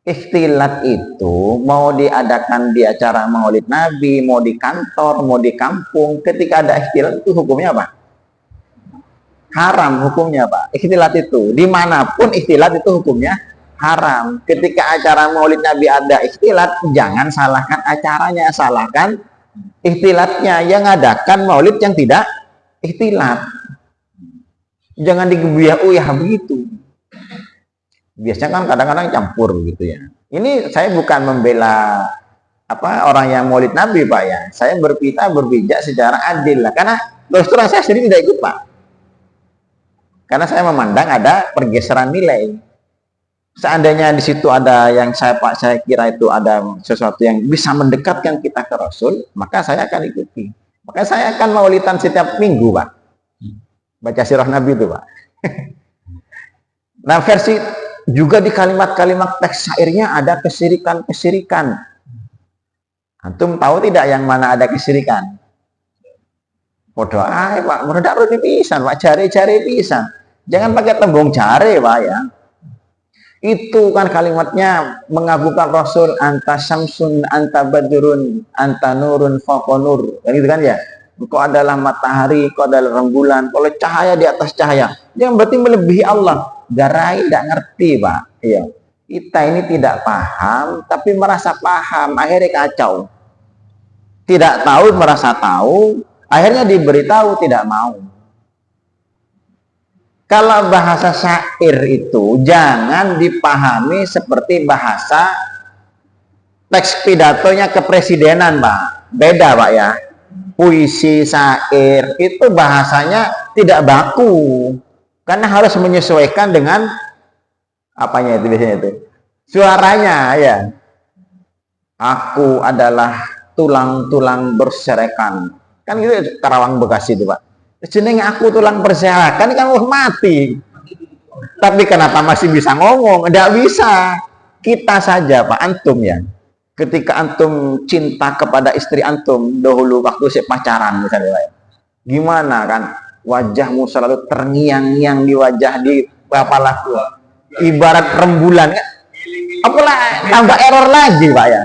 Ikhtilat itu mau diadakan di acara Maulid Nabi, mau di kantor, mau di kampung. Ketika ada ikhtilat itu hukumnya apa? Haram hukumnya Pak. Ikhtilat itu dimanapun ikhtilat itu hukumnya haram. Ketika acara Maulid Nabi ada ikhtilat, jangan salahkan acaranya, salahkan ikhtilatnya. Yang ngadakan Maulid yang tidak ikhtilat. Jangan digebuyah-uyah begitu. Biasanya kan kadang-kadang campur gitu ya. Ini saya bukan membela orang yang Maulid Nabi, Pak ya. Saya berbijak secara adil lah. Karena terus terang saya sendiri tidak ikut, Pak. Karena saya memandang ada pergeseran nilai. Seandainya di situ ada yang saya kira itu ada sesuatu yang bisa mendekatkan kita ke Rasul, maka saya akan ikuti. Maka saya akan maulidan setiap minggu, Pak. Baca sirah Nabi itu, Pak. Nah, versi juga di kalimat-kalimat teks syairnya ada kesirikan-kesirikan. Antum tahu tidak yang mana ada kesirikan? Podo ae, Pak, meredak roti pisan, Pak, jare-jare pisan. Jangan pakai tembung jare, Pak ya. Itu kan kalimatnya mengagungkan Rasul, anta syamsun, anta badrun, anta nurun fawqa nur. Kan gitu kan ya? Engkau adalah matahari, engkau adalah rembulan, kalau cahaya di atas cahaya. Jangan berarti melebihi Allah. Garai tidak ngerti, Pak. Iya. Kita ini tidak paham, tapi merasa paham, akhirnya kacau. Tidak tahu merasa tahu, akhirnya diberitahu tidak mau. Kalau bahasa syair itu jangan dipahami seperti bahasa teks pidatonya kepresidenan, Pak. Beda, Pak ya. Puisi, syair itu bahasanya tidak baku. Karena harus menyesuaikan dengan apanya itu biasanya itu. Suaranya ya. Aku adalah tulang-tulang berserakan. Kan gitu Karawang Bekasi itu, Pak. Jenenge aku tulang berserakan kan mati. Tapi kenapa masih bisa ngomong? Tidak bisa. Kita saja, Pak, antum ya. Ketika antum cinta kepada istri antum dahulu waktu si pacaran misalnya, Pak. Gimana kan? Wajahmu selalu terngiang-ngiang di wajah di kepalaku. Ibarat rembulan kan? Apalah tambah error lagi, Pak ya.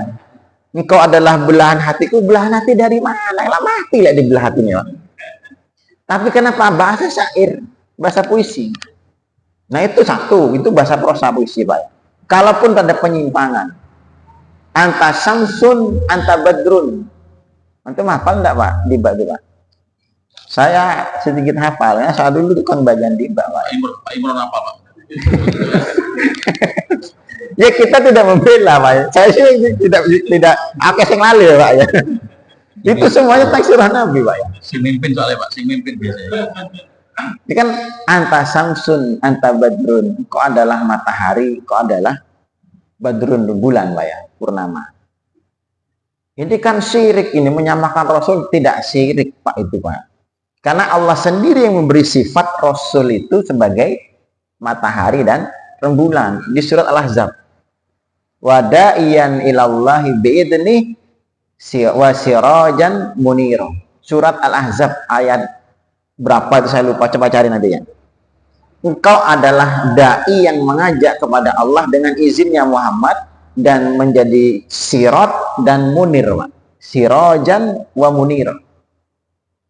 Engkau adalah belahan hatiku, belahan hati dari mana? Lah mati lah di belah hatinya, Pak. Tapi kenapa bahasa syair, bahasa puisi? Nah itu satu, itu bahasa prosa puisi, Pak. Kalaupun ada penyimpangan, anta samsun, anta badrun. Antum hafal enggak, Pak? Di bab itu, Pak. Saya sedikit hafal, ya. Soal dulu tukang bagian di bab, Pak. Pak Imron apa, Pak? Ya kita tidak membela, Pak. Saya sih tidak akeh sing lali ya, Pak ya. Itu semuanya teks sirah Nabi, Pak ya. Sing mimpin soalnya, Pak, sing mimpin biasanya. Ini kan anta samsun, anta badrun. Kau adalah matahari, kau adalah badrun, bulan, Pak ya, purnama. Ini kan syirik, ini menyamakan Rasul, tidak syirik, Pak, itu, Pak. Karena Allah sendiri yang memberi sifat Rasul itu sebagai matahari dan rembulan di surat Al-Ahzab. Wada'iyan ilallahi bi'idni wa sirajan munir. Surat Al-Ahzab ayat berapa itu saya lupa, coba cari nanti ya. Engkau adalah dai yang mengajak kepada Allah dengan izinnya Muhammad dan menjadi sirat dan munir, Pak. Sirajan wa munir.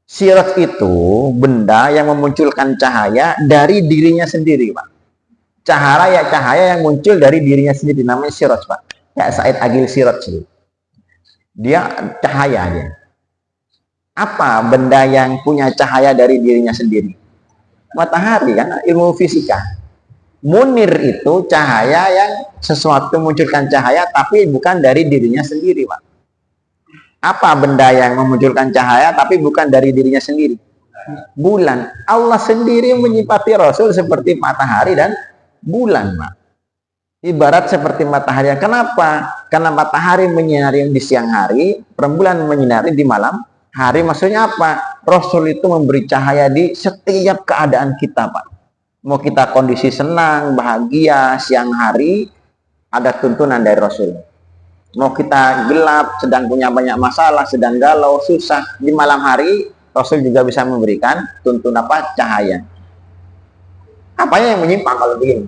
Sirat itu benda yang memunculkan cahaya dari dirinya sendiri, Pak. Cahaya yang muncul dari dirinya sendiri, namanya sirat, Pak. Kayak Said Agil Sirat sih. Dia cahaya aja. Apa benda yang punya cahaya dari dirinya sendiri? Matahari, kan ilmu fisika. Munir itu cahaya yang sesuatu memunculkan cahaya tapi bukan dari dirinya sendiri, Pak. Apa benda yang memunculkan cahaya tapi bukan dari dirinya sendiri? Bulan. Allah sendiri menyifati Rasul seperti matahari dan bulan, Pak. Ibarat seperti matahari. Kenapa? Karena matahari menyinari di siang hari, rembulan menyinari di malam hari. Maksudnya apa? Rasul itu memberi cahaya di setiap keadaan kita, Pak. Mau kita kondisi senang, bahagia, siang hari, ada tuntunan dari Rasul. Mau kita gelap, sedang punya banyak masalah, sedang galau, susah, di malam hari Rasul juga bisa memberikan tuntun cahaya. Apanya yang menyimpang kalau begini?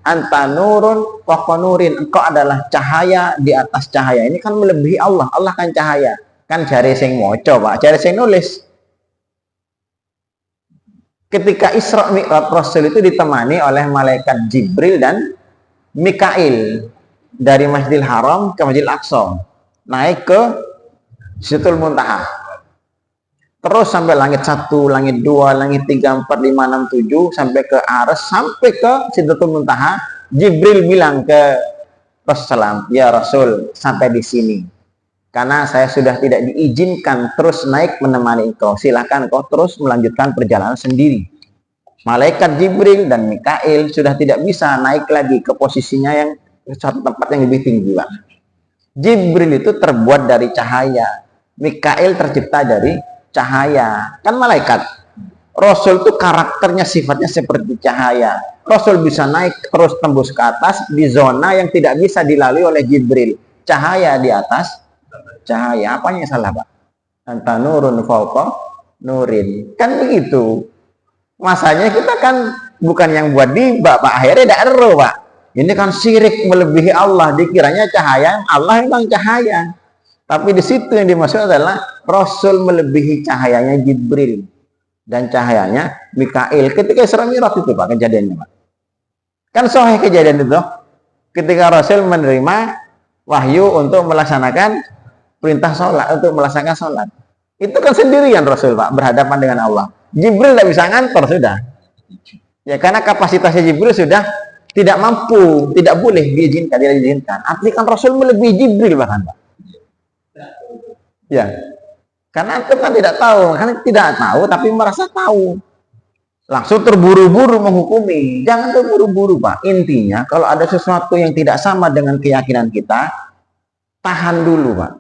Anta nurun fawqa nurin. Engkau adalah cahaya di atas cahaya. Ini kan melebihi Allah. Allah kan cahaya. Kan jari sing moco, Pak, jari sing nulis. Ketika Isra Mi'raj, Rasul itu ditemani oleh malaikat Jibril dan Mikail dari Masjidil Haram ke Masjidil Aqsa, naik ke Sidratul Muntaha, terus sampai langit 1, langit 2, langit 3, 4, 5, 6, 7, sampai ke Arsy, sampai ke Sidratul Muntaha. Jibril bilang ke Rasulullah, ya Rasul, sampai di sini, karena saya sudah tidak diizinkan terus naik menemani engkau, silahkan engkau terus melanjutkan perjalanan sendiri. Malaikat Jibril dan Mikail sudah tidak bisa naik lagi ke posisinya yang satu tempat yang lebih tinggi, Pak. Jibril itu terbuat dari cahaya, Mikail tercipta dari cahaya, kan malaikat. Rasul itu karakternya, sifatnya seperti cahaya. Rasul bisa naik terus tembus ke atas di zona yang tidak bisa dilalui oleh Jibril. Cahaya di atas cahaya, apanya yang salah, Pak? Anta nurun fauqa nurin, kan begitu. Masanya kita kan bukan yang buat dibak, Pak. Akhirnya tidak ero, Pak. Ini kan syirik melebihi Allah. Dikiranya cahaya, Allah memang cahaya. Tapi di situ yang dimaksud adalah Rasul melebihi cahayanya Jibril dan cahayanya Mikail. Ketika Isra Mi'raj itu, Pak, kejadiannya, Pak. Kan sahih kejadian itu. Ketika Rasul menerima wahyu untuk melaksanakan perintah sholat, untuk melaksanakan sholat. Itu kan sendirian Rasul, Pak, berhadapan dengan Allah. Jibril tidak bisa ngantor sudah. Ya, karena kapasitasnya Jibril sudah tidak mampu, tidak boleh diizinkan, tidak diizinkan. Artinya kan Rasul melebihi Jibril bahkan, Pak. Ya, karena itu kan tidak tahu, kan tidak tahu tapi merasa tahu. Langsung terburu-buru menghukumi. Jangan terburu-buru, Pak. Intinya kalau ada sesuatu yang tidak sama dengan keyakinan kita, tahan dulu, Pak.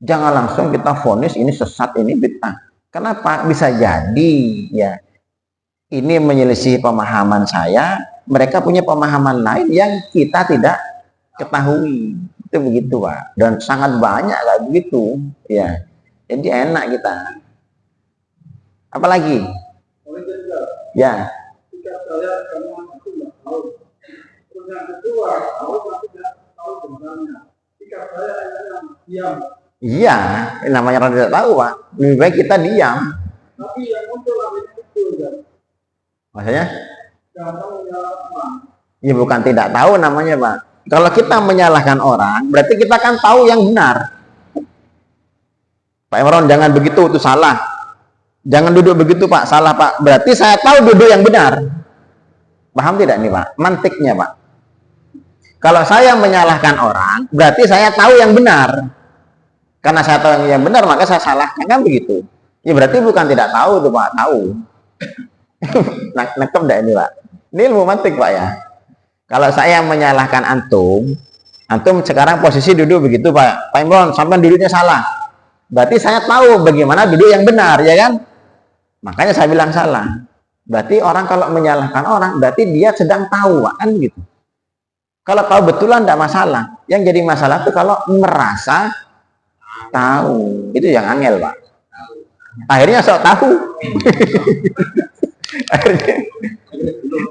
Jangan langsung kita vonis ini sesat, ini bid'ah. Kenapa? Bisa jadi ya ini menyelisih pemahaman saya, mereka punya pemahaman lain yang kita tidak ketahui. Itu begitu, Pak. Dan sangat banyak kayak begitu, ya. Jadi enak kita. Apalagi? Ya. Iya, namanya orang tidak tahu, Pak. Lebih baik kita diam. Tapi yang muncul itu, maksudnya? Ya bukan tidak tahu namanya, Pak. Kalau kita menyalahkan orang, berarti kita kan tahu yang benar. Pak Imron, jangan begitu, itu salah. Jangan duduk begitu, Pak, salah, Pak. Berarti saya tahu duduk yang benar. Paham tidak nih, Pak? Mantiknya, Pak. Kalau saya menyalahkan orang, berarti saya tahu yang benar. Karena saya tahu yang benar, maka saya salahkan, kan begitu. Ya berarti bukan tidak tahu tuh, Pak, tahu. Nangkep enggak ini, Pak? Ini ilmu mantik, Pak, ya. Kalau saya menyalahkan antum sekarang posisi duduk begitu, Pak. Pak Imron, sampai duduknya salah. Berarti saya tahu bagaimana duduk yang benar, ya kan? Makanya saya bilang salah. Berarti orang kalau menyalahkan orang, berarti dia sedang tahu, Pak, kan gitu. Kalau tahu betulan tidak masalah. Yang jadi masalah itu kalau merasa tahu. Itu yang angel, Pak. Akhirnya sok tahu. Akhirnya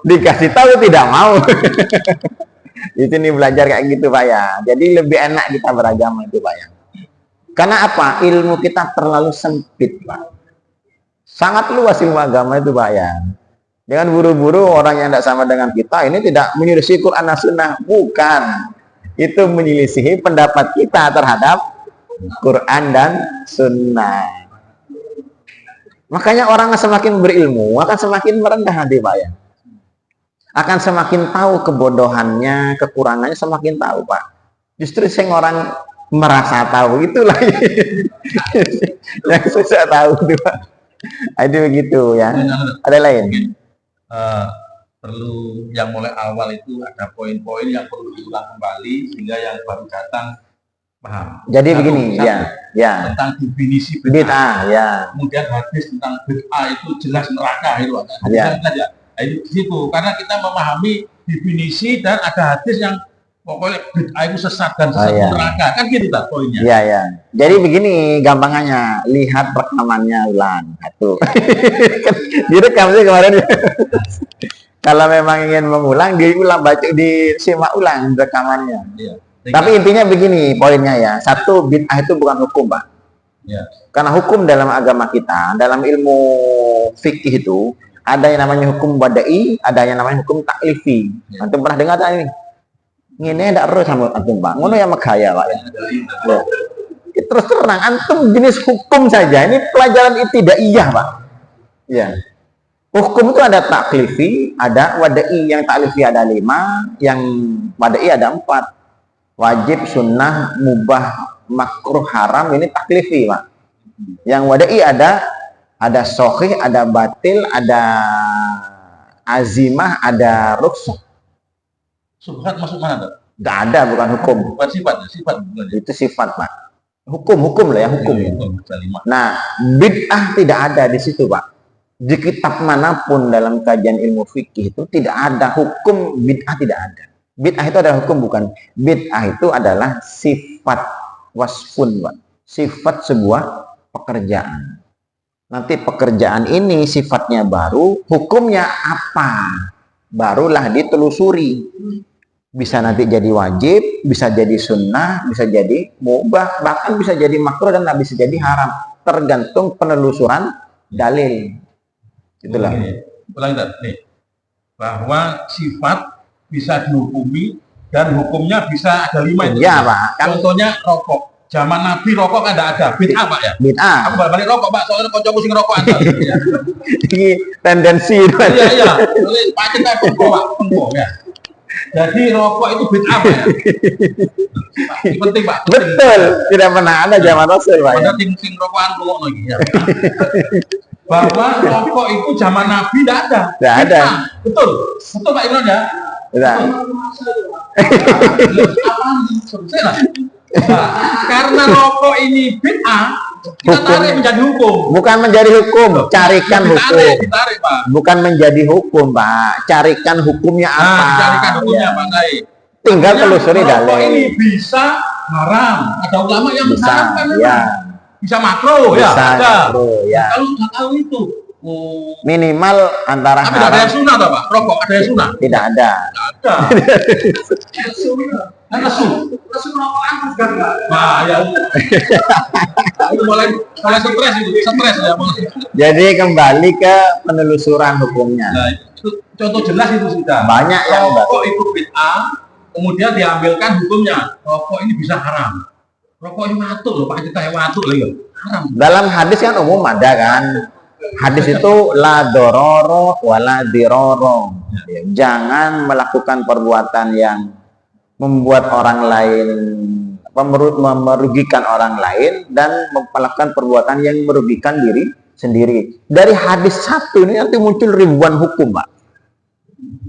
dikasih tahu tidak mau. Itu nih belajar kayak gitu, Pak, ya. Jadi lebih enak kita beragama itu, Pak, ya. Karena apa? Ilmu kita terlalu sempit, Pak. Sangat luas ilmu agama itu, Pak, ya. Jangan buru-buru orang yang tidak sama dengan kita ini tidak menyelisih Quran dan Sunnah. Bukan. Itu menyelisihi pendapat kita terhadap Quran dan Sunnah. Makanya orang semakin berilmu akan semakin merendah nanti, Pak, ya. Akan semakin tahu kebodohannya, kekurangannya semakin tahu, Pak. Justru sing orang merasa tahu itulah yang susah tahu tuh, Pak. Itu begitu, ya. Ada lain? Perlu yang mulai awal itu ada poin-poin yang perlu diulang kembali sehingga yang baru datang paham. Jadi begini, ya. Tentang definisi bid'ah, ya. Kemudian hadis tentang bid'ah itu jelas neraka itu ada. Ya. Itu di situ karena kita memahami definisi dan ada hadis yang pokoknya bid'ah itu sesat dan sesat neraka, kan gitu tak poinnya. Iya, ya. Jadi begini gampangannya, lihat rekamannya ulang. Satu. Direkam sih kemarin. Kalau memang ingin mengulang, diulang, baca, disimak ulang rekamannya. Iya. Tapi intinya begini poinnya, ya. Satu, bid'ah itu bukan hukum, Pak. Ya. Karena hukum dalam agama kita, dalam ilmu fikih itu ada yang namanya hukum wada'i, ada yang namanya hukum taklifi. Ya. Antum pernah dengar tak ini? Ngene ndak perlu sama antum Pak. Ngono ya megaya Pak ya. Ya. Terus terang antum jenis hukum saja. Ini pelajaran ibtidaiyah Pak. Ya. Hukum itu ada taklifi, ada wadai. Yang taklifi ada 5, yang wadai ada 4. Wajib, sunnah, mubah, makruh, haram, ini taklifi Pak. Yang wadai ada sahih, ada batil, ada azimah, ada rukhsah. Subhat masuk mana tuh? Nggak ada, bukan hukum. Bukan sifat, sifat bukan. Itu sifat Pak. Hukum lah ya, hukum. Ya, ya. Nah, bid'ah tidak ada di situ Pak. Di kitab manapun dalam kajian ilmu fikih itu tidak ada hukum bid'ah, tidak ada. Bid'ah itu adalah hukum, bukan. Bid'ah itu adalah sifat wasfun, Pak. Sifat sebuah pekerjaan. Nanti pekerjaan ini sifatnya baru, hukumnya apa? Barulah ditelusuri. Bisa nanti jadi wajib, bisa jadi sunnah, bisa jadi mubah, bahkan bisa jadi makruh dan bisa jadi haram. Tergantung penelusuran dalil. Itulah. Ulangi nih, bahwa sifat bisa dihukumi dan hukumnya bisa ada 5 itu. Iya Pak. Kan contohnya rokok. Zaman Nabi rokok kan tidak ada. Bid'ah Pak ya. Bid'ah. Aku balik rokok Pak, soalnya kocokku sing rokok ada. Ini tendensi. Iya. Pak kita pengko ya. Jadi rokok itu bid'ah Pak ya. Penting Pak. Betul. Tidak pernah ada zaman Rasul Pak. Ada sing rokokan rokok lagi ya. Bahwa rokok itu zaman Nabi tidak ada. Tidak ada. Betul Pak Imran ya. Tidak. Nah, karena rokok ini bid'ah, kita tarik menjadi hukum. Bukan menjadi hukum, carikan hukum. Ditarik, Pak. Bukan menjadi hukum, Pak. Carikan hukumnya apa? Nah, carikan hukumnya apa, Kai? Tinggal telusuri dalil. Rokok ini bisa haram. Ada ulama yang mengharamkan. Ya. Bisa makruh, ya. Makruh, ya. Kalau nggak tahu itu, minimal antara tapi ada yang sunnah, Pak. Rokok ada yang sunnah? Tidak ada. Tidak ada. Kan nesu rokokan juga enggak. Nah, ya. Itu mulai stres ya. Jadi kembali ke penelusuran hukumnya. Nah, itu contoh jelas itu sudah. Banyak yang rokok itu bid'ah, kemudian diambilkan hukumnya. Rokok ini bisa haram. Rokok ini watuk loh, Pak kita watuk loh ya. Haram. Dalam hadis kan umum ada kan. Hadis itu la dororo wala diroro. Jangan melakukan perbuatan yang membuat orang lain merugikan orang lain dan melakukan perbuatan yang merugikan diri sendiri. Dari hadis satu ini nanti muncul ribuan hukum, Pak.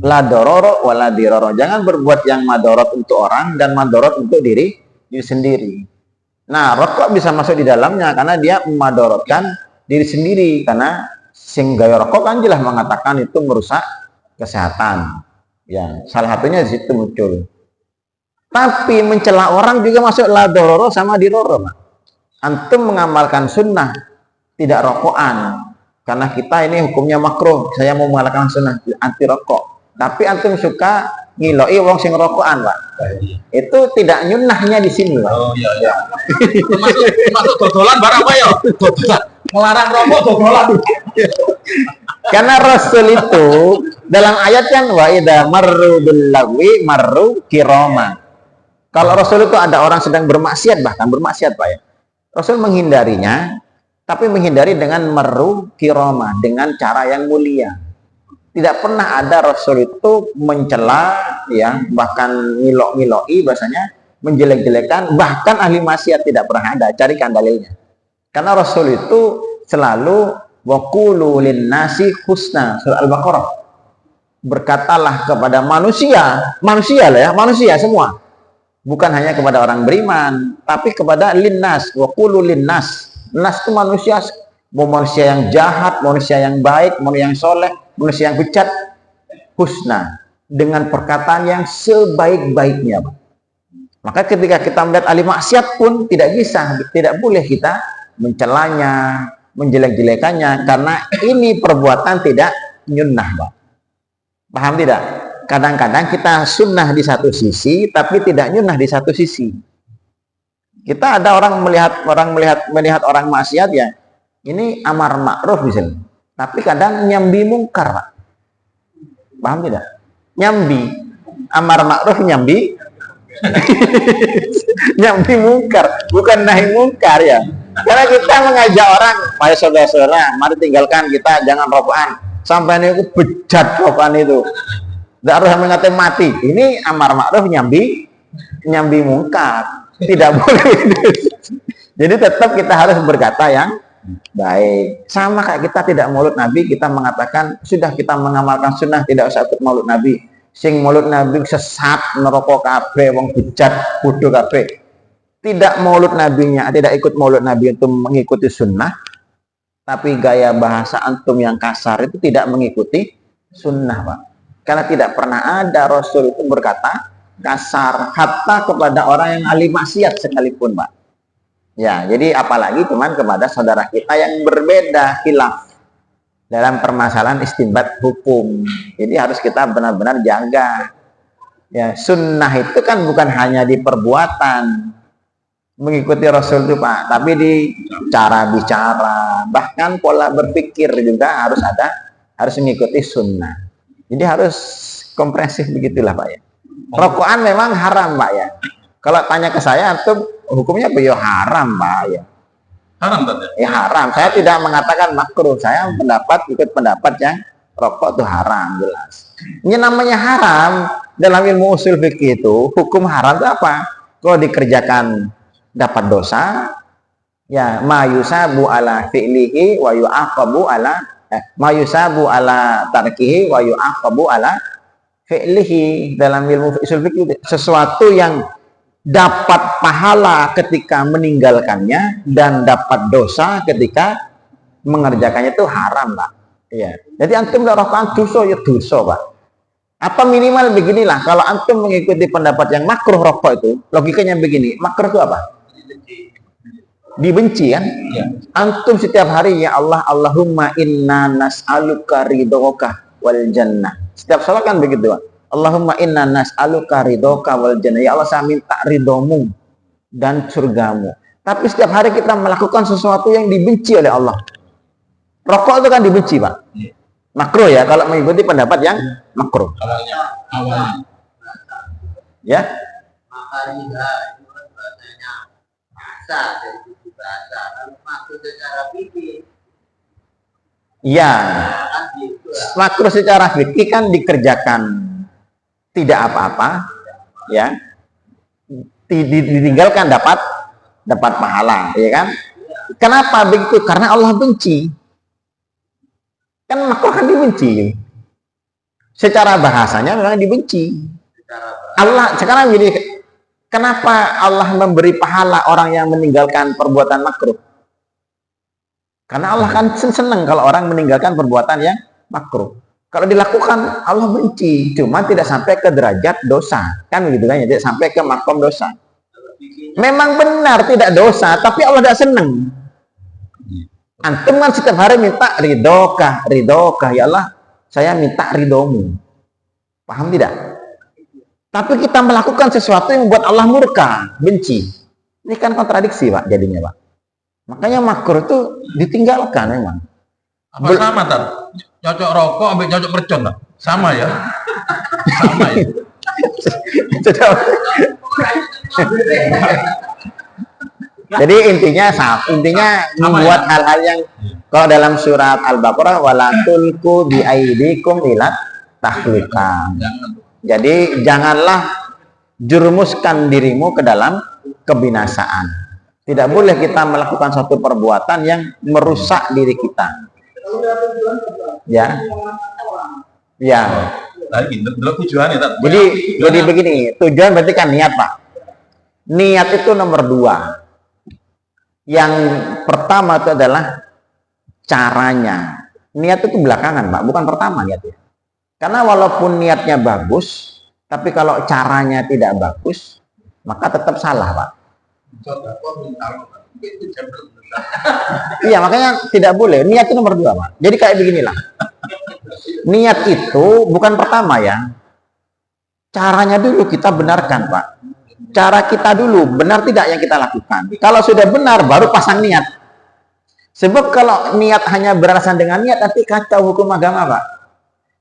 La dororo wala diroro. Jangan berbuat yang madorot untuk orang dan madorot untuk diri sendiri. Nah, rokok bisa masuk di dalamnya karena dia memadorotkan diri sendiri, karena sing gawe rokok kan jelas mengatakan itu merusak kesehatan. Ya, salah satunya di situ muncul. Tapi mencela orang juga masuk la dororo sama diroro, Pak. Antum mengamalkan sunnah tidak rokokan karena kita ini hukumnya makruh. Saya mau mengamalkan sunnah anti rokok. Tapi antum suka ngiloi wong sing rokokan, Pak. Itu tidak nyunnahnya di sini, Pak. Oh iya. Masuk dodolan barang apa ya? Dodolan. Melarang rokok dodolan. Karena Rasul itu dalam ayat kan wa idza marru bil lagwi marru kirama. Kalau Rasul itu ada orang sedang bermaksiat, bahkan bermaksiat, Pak ya. Rasul menghindarinya, tapi menghindari dengan marru kirama, dengan cara yang mulia. Tidak pernah ada Rasul itu mencela, ya, bahkan ngilok-ngiloi, bahasanya menjelek-jelekan, bahkan ahli maksiat tidak pernah ada. Carikan dalilnya. Karena Rasul itu selalu waqulu linnasi husna, surah Al-Baqarah. Berkatalah kepada manusia lah ya, manusia semua. Bukan hanya kepada orang beriman, tapi kepada linnas, waqulu linnas. Nas itu manusia, mau manusia yang jahat, manusia yang baik, manusia yang soleh, manusia yang bejat, husna, dengan perkataan yang sebaik-baiknya. Maka ketika kita melihat ahli maksiat pun tidak bisa, tidak boleh kita mencelanya, menjelek-jelekannya, karena ini perbuatan tidak nyunnah, Pak. Paham tidak? Kadang-kadang kita sunnah di satu sisi, tapi tidak nyunnah di satu sisi. Kita ada orang melihat orang maksiat ya, ini amar ma'ruf misalnya, tapi kadang nyambi mungkar, Pak. Paham tidak? Nyambi amar ma'ruf, nyambi Nyambi mungkar, bukan nahi mungkar ya. Karena kita mengajak orang, ayo saudara-saudara, mari tinggalkan kita, jangan rokokan. Sampai ini aku bejat rokokan itu. Tidak harus mengatakan mati. Ini amar ma'ruf nyambi mungkar. Tidak boleh. Jadi tetap kita harus berkata yang baik. Sama kayak kita tidak maulud Nabi, kita mengatakan sudah kita mengamalkan sunnah, tidak usah ikut maulud Nabi. Sing maulud Nabi sesat, neraka kabeh, wong bejat, bodoh kabeh. Tidak maulud nabinya, tidak ikut maulud Nabi untuk mengikuti sunnah, tapi gaya bahasa antum yang kasar itu tidak mengikuti sunnah, Pak. Karena tidak pernah ada Rasul itu berkata kasar, hatta kepada orang yang ahli maksiat sekalipun, Pak. Ya, jadi apalagi cuman kepada saudara kita yang berbeda khilaf dalam permasalahan istinbat hukum. Jadi harus kita benar-benar jaga. Ya, sunnah itu kan bukan hanya di perbuatan, mengikuti Rasul itu Pak, tapi di cara bicara, bahkan pola berpikir juga harus mengikuti sunnah. Jadi harus komprehensif begitulah Pak ya. Rokokan memang haram Pak ya. Kalau tanya ke saya, antum hukumnya ya haram Pak ya. Haram tadi? Ya haram. Saya tidak mengatakan makruh. Saya ikut pendapat yang rokok itu haram jelas. Ini namanya haram dalam ilmu usul fikih itu. Hukum haram itu apa? Kalau dikerjakan dapat dosa, ya mayusabu ala fi'lihi wa yu'aqabu ala mayusabu ala tarkihi wa yu'aqabu ala fi'lihi. Dalam ilmu usul fikih sesuatu yang dapat pahala ketika meninggalkannya dan dapat dosa ketika mengerjakannya itu haram Pak. Iya. Jadi antum enggak rokokan dosa ya dosa Pak. Apa minimal beginilah, kalau antum mengikuti pendapat yang makruh rokok itu, logikanya begini, makruh itu apa? Dibenci kan? Ya. Antum setiap hari ya Allah, Allahumma inna nas'aluka ridhoka wal jannah. Setiap salat kan begitu Pak. Allahumma inna nas'aluka ridhoka wal jannah. Ya Allah, saya minta ridhomu dan surgamu. Tapi setiap hari kita melakukan sesuatu yang dibenci oleh Allah. Rokok itu kan dibenci Pak. Makruh ya kalau mengikuti pendapat yang makruh. Awalnya. Ya. Ya, makruh secara fikih kan dikerjakan tidak apa-apa, ya, ditinggalkan dapat pahala, ya kan? Kenapa begitu? Karena Allah benci. Kan makruh kan dibenci. Secara bahasanya memang dibenci. Allah sekarang jadi kenapa Allah memberi pahala orang yang meninggalkan perbuatan makruh? Karena Allah kan senang kalau orang meninggalkan perbuatan yang makruh. Kalau dilakukan Allah benci, cuma tidak sampai ke derajat dosa, kan begitu kan? Tidak sampai ke makom dosa. Memang benar tidak dosa, tapi Allah tidak senang. Antum kan setiap hari minta ridhokah, ya Allah, saya minta ridhomu. Paham tidak? Tapi kita melakukan sesuatu yang membuat Allah murka, benci. Ini kan kontradiksi Pak jadinya Pak. Makanya makruh itu ditinggalkan memang. Apa sama tak? Cocok rokok ambil cocok mercon tak? Sama ya? Sama ya? Jadi intinya membuat hal-hal yang kalau dalam surat Al-Baqarah wala tulqu bi aidikum ila tahluka. Jadi janganlah jurumuskan dirimu ke dalam kebinasaan. Tidak boleh kita melakukan suatu perbuatan yang merusak diri kita. Ya. Ya. Jadi begini, tujuan berarti kan niat, Pak. Niat itu nomor 2. Yang pertama itu adalah caranya. Niat itu belakangan, Pak, bukan pertama niatnya. Karena walaupun niatnya bagus, tapi kalau caranya tidak bagus, maka tetap salah, Pak. Iya, makanya tidak boleh. Niat itu nomor 2, Pak. Jadi kayak beginilah. Niat itu bukan pertama ya. Caranya dulu kita benarkan, Pak. Cara kita dulu, benar tidak yang kita lakukan. Kalau sudah benar, baru pasang niat. Sebab kalau niat hanya beralasan dengan niat, nanti kacau hukum agama, Pak.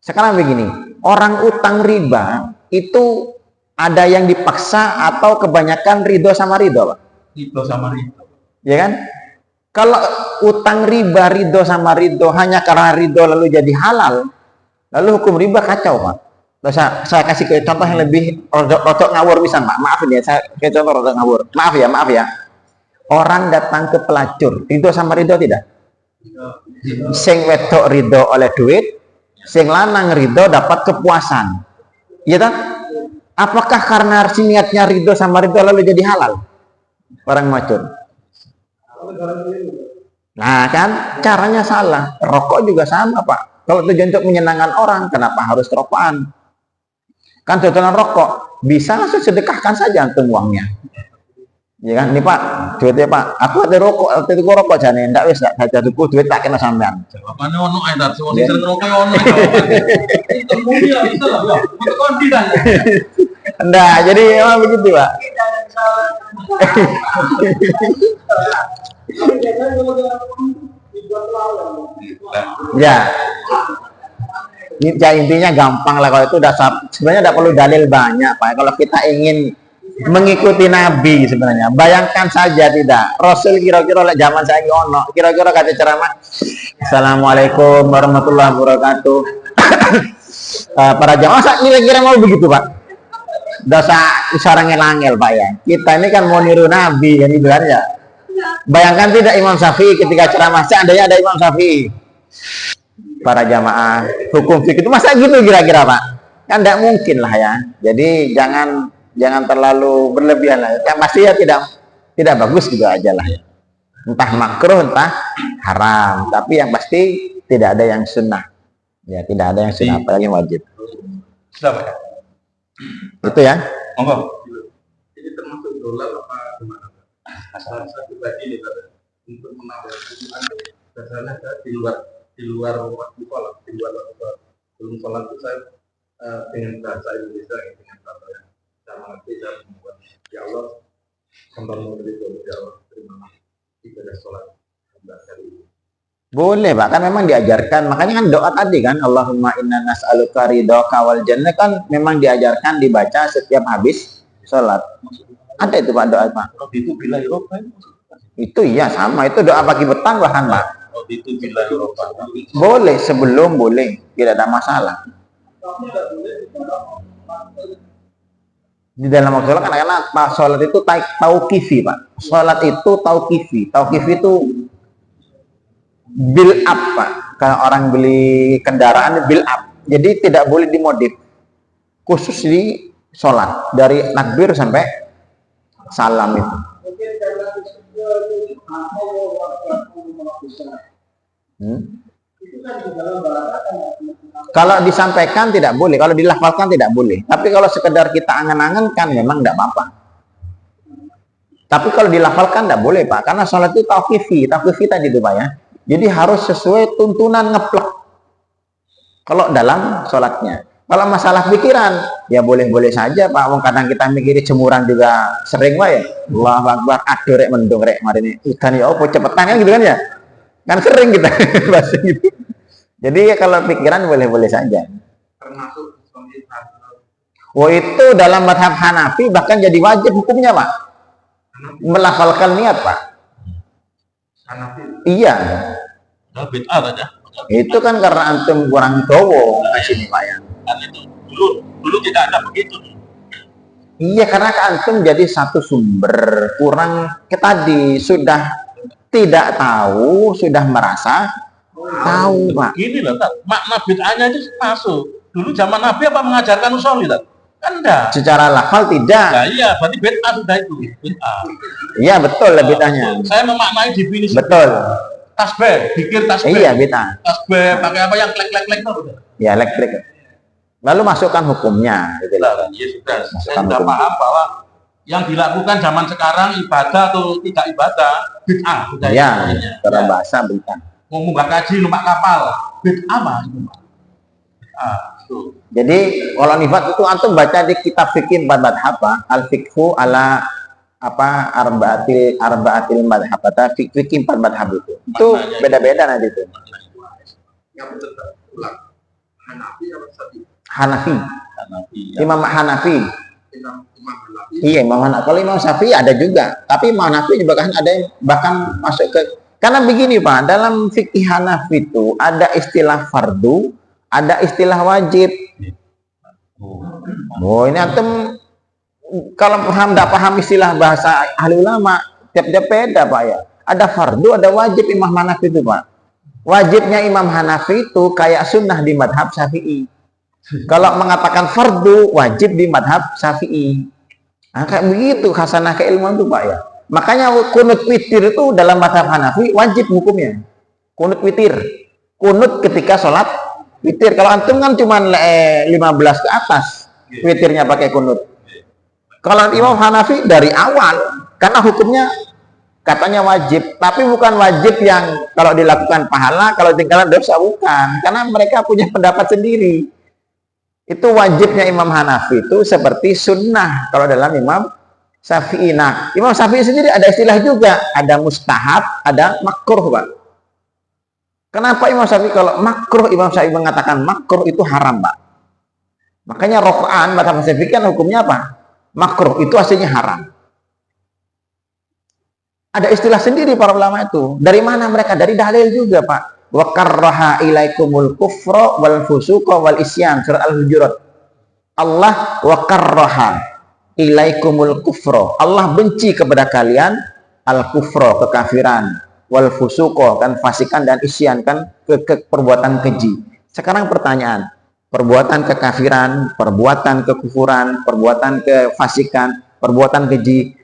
Sekarang begini, orang utang riba itu Ada yang dipaksa atau kebanyakan ridho sama ridho, Pak? Ridho sama ridho. Ya kan? Kalau utang riba ridho sama ridho hanya karena ridho lalu jadi halal, lalu hukum riba kacau, Pak. Saya kasih ke contoh yang lebih rodok ngawur bisa, Pak. Maaf ya, saya ke contoh rodok ngawur. Maaf ya. Orang datang ke pelacur, ridho sama ridho tidak? Sing wedok ridho oleh duit, sing lanang ridho dapat kepuasan. Iya tak? Apakah karena niatnya ridho sama ridho lalu jadi halal? Orang macur. Nah kan, caranya salah. Rokok juga sama, Pak. Kalau tujuan untuk menyenangkan orang, kenapa harus rokokan? Kan tujuan rokok, bisa langsung sedekahkan saja antum uangnya. Ya kan, ini Pak, duitnya Pak. Aku ada rokok, itu rokok jane, ndak wis gak ada tuku duit tak kena sampean. Jawabane ono ae ta, sing sering rokok ono. Temu dia bisa lah, ya. Untuk kondi kan. Enggak, jadi emang begitu, Pak. Ya. Ya intinya gampang lah kalau itu udah sebenarnya tidak perlu dalil banyak, Pak. Kalau kita ingin mengikuti Nabi sebenarnya, bayangkan saja tidak. Rasul kira-kira zaman saya ono, kira-kira kata ceramah, Assalamualaikum warahmatullahi wabarakatuh. Para jamaah kira-kira mau begitu, Pak. Dosa isyarat ngelangel, Pak ya. Kita ini kan mau niru Nabi kan gitu kan ya. Bayangkan tidak Imam Syafi'i ketika ceramah, seandainya ada Imam Syafi'i. Para jamaah hukum fikih itu masa gitu kira-kira, Pak? Kan tidak mungkin lah ya. Jadi jangan terlalu berlebihan lah. Yang pasti ya tidak bagus juga aja lah. Entah makruh, entah haram. Tapi yang pasti tidak ada yang sunnah. Ya tidak ada yang sunnah, apalagi wajib. Sudah, Pak. Itu ya. Monggo. Ini termasuk dolar apa gimana? Asal satu bagi ini Pak. Untuk menambah dasarnya di luar waktu sholat, belum sholat itu saya dengan bahasa Indonesia, dengan bahasa yang saya mengerti, saya membuat ya Allah kembali memberi ya Allah terima kasih ibadah sholat kali ini. Boleh, Pak, kan memang diajarkan. Makanya kan doa tadi kan, Allahumma inna nas'aluka ridhaka wal jannah, kan memang diajarkan dibaca setiap habis sholat. Ada itu, Pak, doa, Pak. Itu bila Eropa itu iya sama, itu doa pagi petang bahkan, Pak. Itu bila Eropa. Boleh, sebelum boleh, tidak ada masalah. Di dalam waktu sholat kan karena sholat itu tauqifi, Pak. Sholat itu tauqifi. Tauqifi itu build up, Pak. Kalau orang beli kendaraan build up, jadi tidak boleh dimodif. Khusus di sholat dari takbir sampai salam itu. Kalau disampaikan tidak boleh, kalau dilafalkan tidak boleh. Tapi kalau sekedar kita angan-angan kan memang tidak apa-apa. Tapi kalau dilafalkan tidak boleh, Pak, karena sholat itu tauqifi tadi itu, Pak ya. Jadi harus sesuai tuntunan ngeplek. Kalau dalam sholatnya. Kalau masalah pikiran, ya boleh-boleh saja, Pak. Wong kadang kita mikiri jemuran juga sering, Pak ya. Allahu Akbar, aduh rek mendung rek mari ini. Udan ya opo cepetan kan gitu kan ya. Kan sering kita bahasa gitu. Jadi ya kalau pikiran boleh-boleh saja. Termasuk Oh itu dalam mazhab Hanafi bahkan jadi wajib hukumnya, Pak. Melafalkan niat, Pak. Hanafi. Iya. Bid'ah aja. Itu kan karena antum kurang dowo di sini, Pak ya. Kan itu dulu tidak ada begitu. Iya, karena antum jadi satu sumber kurang tadi sudah tidak tahu, sudah merasa tahu, Pak. Gini loh, makna bid'ahnya itu masuk. Dulu zaman Nabi apa mengajarkan usul itu? Kan enggak. Secara lafal tidak. Nah, iya, berarti bid'ah sudah itu. Bid'ah. Iya, betul lah bid'ahnya. Saya memaknai definisi. Betul. Tasbih, pikir tasbih. Iya, bid'ah. Tasbih pakai apa yang klek-klek itu? Ya, elektrik. Lalu masukkan hukumnya, gitu lah. Iya sudah. Saya sudah paham bahwa yang dilakukan zaman sekarang ibadah atau tidak ibadah bid'ah. Iya, cara bahasa bid'ah. Mau munggah kaji numpak kapal bid'ah mah itu. Jadi kalau nifat itu antum baca di kitab fikih 4 madhab, al-fiqhu ala apa arbaatil madhab, fikih 4 madhab itu. Itu beda-beda nanti itu. Yang betul ulang. Hanafi apa Syafi'i? Hanafi. Ya. Imam Hanafi. Imam Hanafi. Iya, Imam Hanafi. Kalau Imam Syafi'i ada juga, tapi Imam Hanafi juga kan ada yang bahkan masuk ke, karena begini Pak, dalam fikih Hanafi itu ada istilah fardu, ada istilah wajib. Oh, ini antum kalau tidak paham istilah bahasa ahli ulama, tiap-tiap beda Pak ya. Ada fardu, ada wajib Imam Hanafi itu Pak. Wajibnya Imam Hanafi itu kayak sunnah di madhab Syafi'i. Kalau mengatakan fardu, wajib di madhab Syafi'i. Nah, kayak begitu khasanah keilmuan itu Pak ya. Makanya kunut witir itu dalam madhab Hanafi wajib hukumnya. Kunut witir. Kunut ketika sholat witir. Kalau antum kan cuma 15 ke atas witirnya pakai kunut. Kalau Imam Hanafi dari awal, karena hukumnya katanya wajib, tapi bukan wajib yang kalau dilakukan pahala, kalau tinggalan dosa, bukan. Karena mereka punya pendapat sendiri. Itu wajibnya Imam Hanafi itu seperti sunnah kalau dalam Imam Syafi'i. Nah, Imam Syafi'i sendiri ada istilah juga, ada mustahab, ada makruh Pak. Kenapa Imam Syafi'i kalau makruh, Imam Syafi'i mengatakan makruh itu haram Pak. Makanya rokokan madhab Syafi'i kan hukumnya apa? Makruh, itu aslinya haram. Ada istilah sendiri para ulama itu. Dari mana mereka? Dari dalil juga Pak. Wa karraha ilaikumul kufra wal fusuqa wal isyan, surah Al-Hujurat. Allah wa karraha ilaikumul kufra. Allah benci kepada kalian al kufra, kekafiran, wal fusuqa, kan fasikan, dan isyan, kan perbuatan keji. Sekarang pertanyaan, perbuatan kekafiran, perbuatan kekufuran, perbuatan kefasikan, perbuatan keji,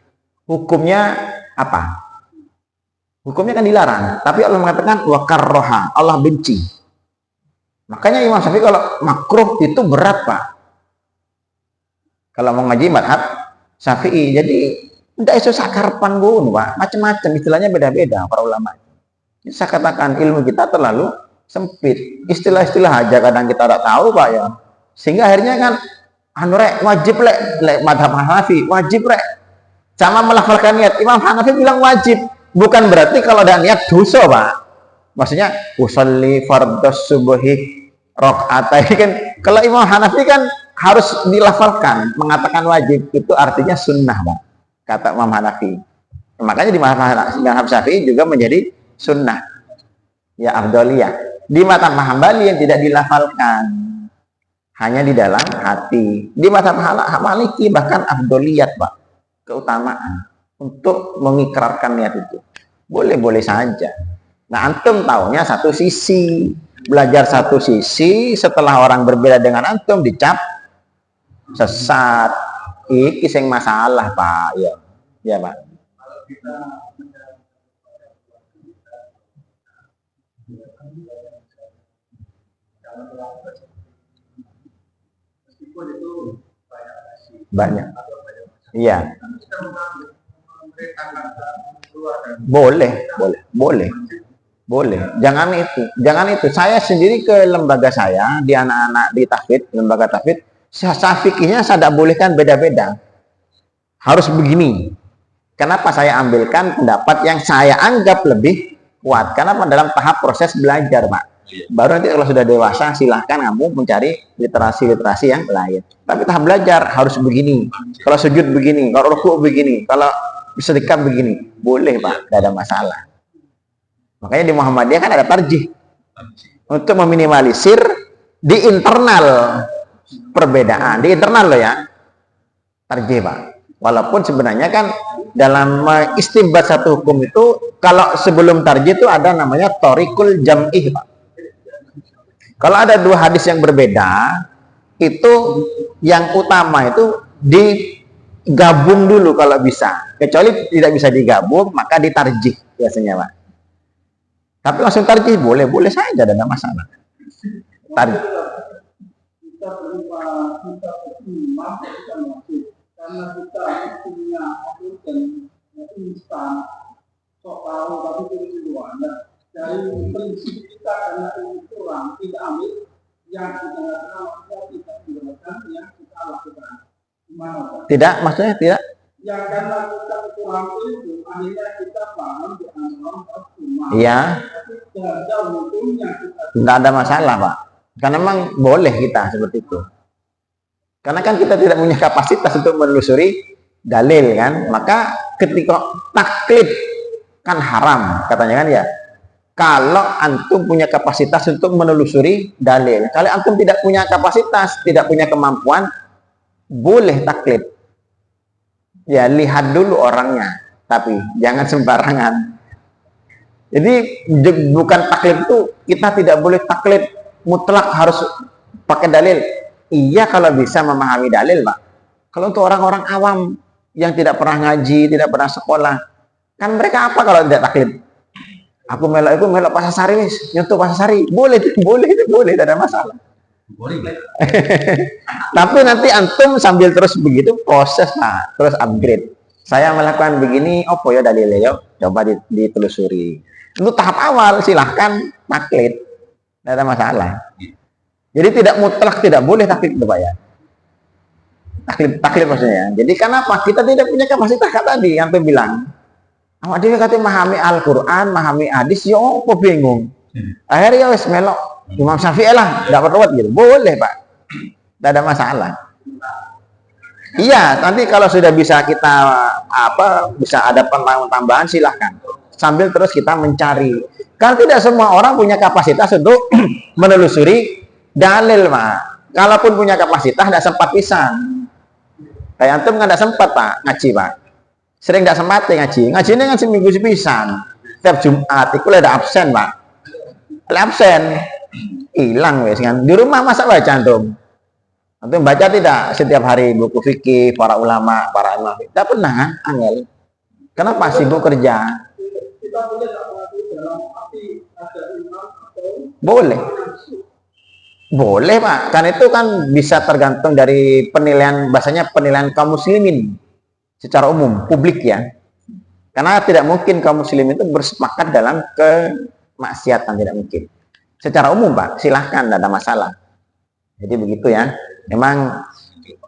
hukumnya apa? Hukumnya kan dilarang, tapi Allah mengatakan wa karroha, Allah benci. Makanya Imam Syafi'i kalau makruh itu berat Pak. Kalau mau ngaji madhab Syafi'i, jadi tidak iso sakarpan gun Pak, macam-macam istilahnya beda-beda para ulama. Jadi saya katakan ilmu kita terlalu sempit, istilah-istilah aja kadang kita tidak tahu Pak ya. Sehingga akhirnya kan wajib madhab Hanafi wajib sama melafalkan niat. Imam Hanafi bilang wajib. Bukan berarti kalau ada niat dosa Pak. Maksudnya usolli fardhos subuhi rokaatain, kan kalau Imam Hanafi kan harus dilafalkan, mengatakan wajib, itu artinya sunnah Pak, kata Imam Hanafi. Makanya di mazhab Syafi'i juga menjadi sunnah ya, afdoliyah. Di mazhab Hambali yang tidak dilafalkan, hanya di dalam hati. Di mazhab Maliki bahkan afdoliyat Pak, keutamaan untuk mengikrarkan niat itu. Boleh-boleh saja. Nah, antum taunya satu sisi, belajar satu sisi, setelah orang berbeda dengan antum dicap sesat. Iki sing masalah Pak ya. Ya Pak. Banyak. Iya. Boleh. Jangan itu. Saya sendiri ke lembaga saya, di anak-anak di tahfidz, lembaga tahfidz, saya fikihnya saya tidak bolehkan beda-beda. Harus begini. Kenapa saya ambilkan pendapat yang saya anggap lebih kuat? Karena dalam tahap proses belajar, Pak. Baru nanti kalau sudah dewasa, silahkan kamu mencari literasi-literasi yang lain. Tapi tahap belajar harus begini. Kalau sujud begini, kalau rukuk begini, kalau sedekah begini, boleh Pak, tidak ada masalah. Makanya di Muhammadiyah kan ada tarjih untuk meminimalisir di internal perbedaan, di internal loh ya, tarjih Pak. Walaupun sebenarnya kan dalam istinbat satu hukum itu, kalau sebelum tarjih itu ada namanya thoriqul jam'ih Pak. Kalau ada dua hadis yang berbeda, itu yang utama itu digabung dulu kalau bisa. Kecuali tidak bisa digabung, maka ditarjih biasanya Pak. Tapi langsung tarjih boleh saja, tidak ada masalah. Tarjih. Kita karena kita punya dan instan sok tahu tapi tidak luar. Dari prinsip kita karena ini kurang, tidak ambil yang kita lakukan, kita gunakan yang kita lakukan. Gimana? Tidak, maksudnya tidak. Yang karena kita kurang itu, akhirnya kita paham di antara cuma. Iya. Tidak ada masalah Pak. Karena memang boleh kita seperti itu. Karena kan kita tidak punya kapasitas untuk menelusuri dalil kan. Maka ketika taklid kan haram katanya kan ya. Kalau antum punya kapasitas untuk menelusuri dalil. Kalau antum tidak punya kapasitas, tidak punya kemampuan, boleh taklid. Ya lihat dulu orangnya, tapi jangan sembarangan. Jadi bukan taklid itu kita tidak boleh taklid mutlak harus pakai dalil. Iya kalau bisa memahami dalil, Pak. Kalau untuk orang-orang awam yang tidak pernah ngaji, tidak pernah sekolah, kan mereka apa kalau tidak taklid? Aku melok Pasasari, nyentuh Pasasari, boleh, tidak ada masalah. Boleh. Tapi nanti antum sambil terus begitu proses, Pak, terus upgrade. Saya melakukan begini, opo ya dalilnya, yuk coba ditelusuri. Untuk tahap awal silahkan taklid, tidak ada masalah. Jadi tidak mutlak tidak boleh taklid itu, Pak ya. Taklid maksudnya. Jadi kenapa? Kita tidak punya kapasitas kata tadi yang bilang. Awak dia kata memahami Al-Quran, memahami hadis, ya apa bingung. Akhirnya ya wes melok Imam Syafi'i lah, nggak perlu gitu. Boleh Pak, tidak ada masalah. Iya, nanti kalau sudah bisa kita bisa ada tambahan silahkan. Sambil terus kita mencari. Karena tidak semua orang punya kapasitas untuk menelusuri dalil, Pak. Kalaupun punya kapasitas, tidak sempat pisan. Kayak antum kan tidak sempat Pak ngaji Pak. Sering tidak sempat ngaji. Ngaji ini kan seminggu sepisan. Setiap Jumat itu ada absen Pak. Absen hilang wes kan. Di rumah masa baca antum? Antum baca tidak setiap hari buku fikih para ulama, para imam? Tidak pernah kan? Angel. Kenapa sibuk kerja? Kita boleh tak mengaku dalam arti ada imam atau Boleh. Boleh Pak. Kan itu kan bisa tergantung dari penilaian, bahasanya penilaian kaum muslimin. Secara umum, publik ya. Karena tidak mungkin kaum muslim itu bersepakat dalam kemaksiatan, tidak mungkin. Secara umum Pak, silahkan, tidak ada masalah. Jadi begitu ya. Memang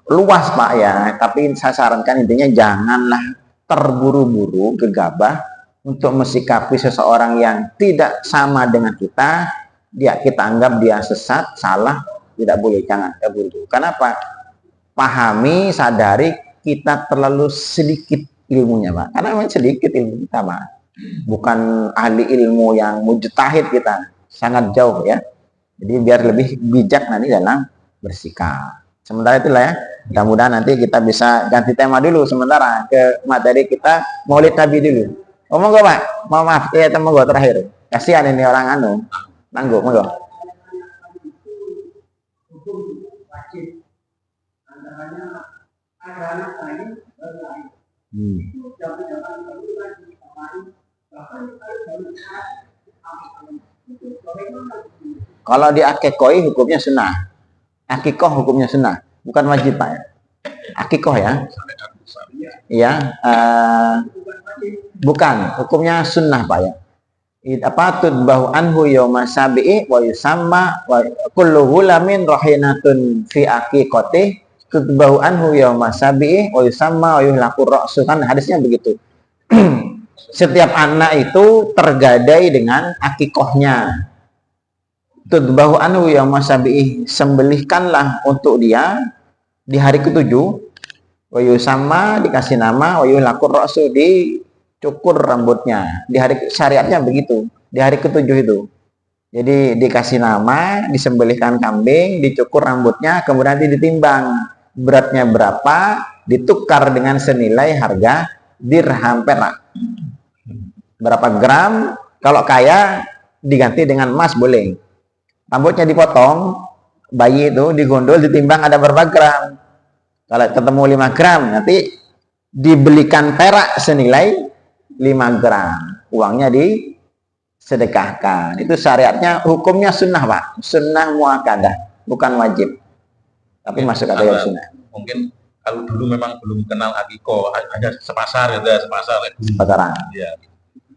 luas Pak ya, tapi saya sarankan intinya janganlah terburu-buru, gegabah untuk mensikapi seseorang yang tidak sama dengan kita anggap dia sesat, salah, tidak boleh, jangan terburu-buru. Kenapa? Pahami, sadari kita terlalu sedikit ilmunya Pak. Karena memang sedikit ilmu kita Pak. Bukan ahli ilmu yang mujtahid kita. Sangat jauh ya. Jadi biar lebih bijak nanti dalam bersikap. Sementara itulah ya. Mudah-mudahan nanti kita bisa ganti tema dulu sementara ke materi kita Maulid Nabi dulu. Oh monggo Pak. Maaf ya monggo terakhir. Kasihan ini orang nanggung monggo. ada anak lain berlain. Itu jangan perlu lagi kemarin bahkan baru itu bagaimana? Kalau di akikoi hukumnya sunnah. Akikoh hukumnya sunnah, bukan wajib Pak ya. Akikoh ya. Iya, bukan, hukumnya sunnah Pak ya. Apa tudbahu anhu yauma sabi'i wa yusamma wa kullu ghulamin rahinatun fi aqiqati tutbahu anhu yauma sabi'i wa yusamma wa yuhlaqu ra'su, kan hadisnya begitu. Setiap anak itu tergadai dengan akikohnya. Tutbahu anhu yauma sabi'i, sembelihkanlah untuk dia di hari ke-7. Wa yusamma, dikasih nama, wa yuhlaqu ra'su, dicukur rambutnya. Di hari syariatnya begitu, di hari ke-7 itu. Jadi dikasih nama, disembelihkan kambing, dicukur rambutnya, kemudian nanti ditimbang beratnya berapa, ditukar dengan senilai harga dirham perak. Berapa gram, kalau kaya diganti dengan emas boleh. Rambutnya dipotong, bayi itu digondol, ditimbang ada berapa gram. Kalau ketemu 5 gram, nanti dibelikan perak senilai 5 gram. Uangnya disedekahkan. Itu syariatnya, hukumnya sunnah Pak. Sunnah muakkadah, bukan wajib. Tapi masuk kategori sunnah. Mungkin kalau dulu memang belum kenal akikoh, hanya sepasar gitu ya, sepasar. Sepasaran. Iya.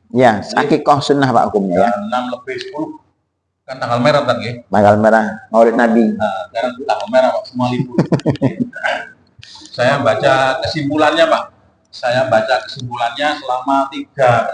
Ya, akikoh sunnah Pak hukumnya ya. 6 lebih 10 kan tanggal merah kan ya. Tanggal merah Maulid Nabi. Nah, sekarang tanggal merah Pak, semua libur. Saya baca kesimpulannya Pak. Saya baca kesimpulannya selama 3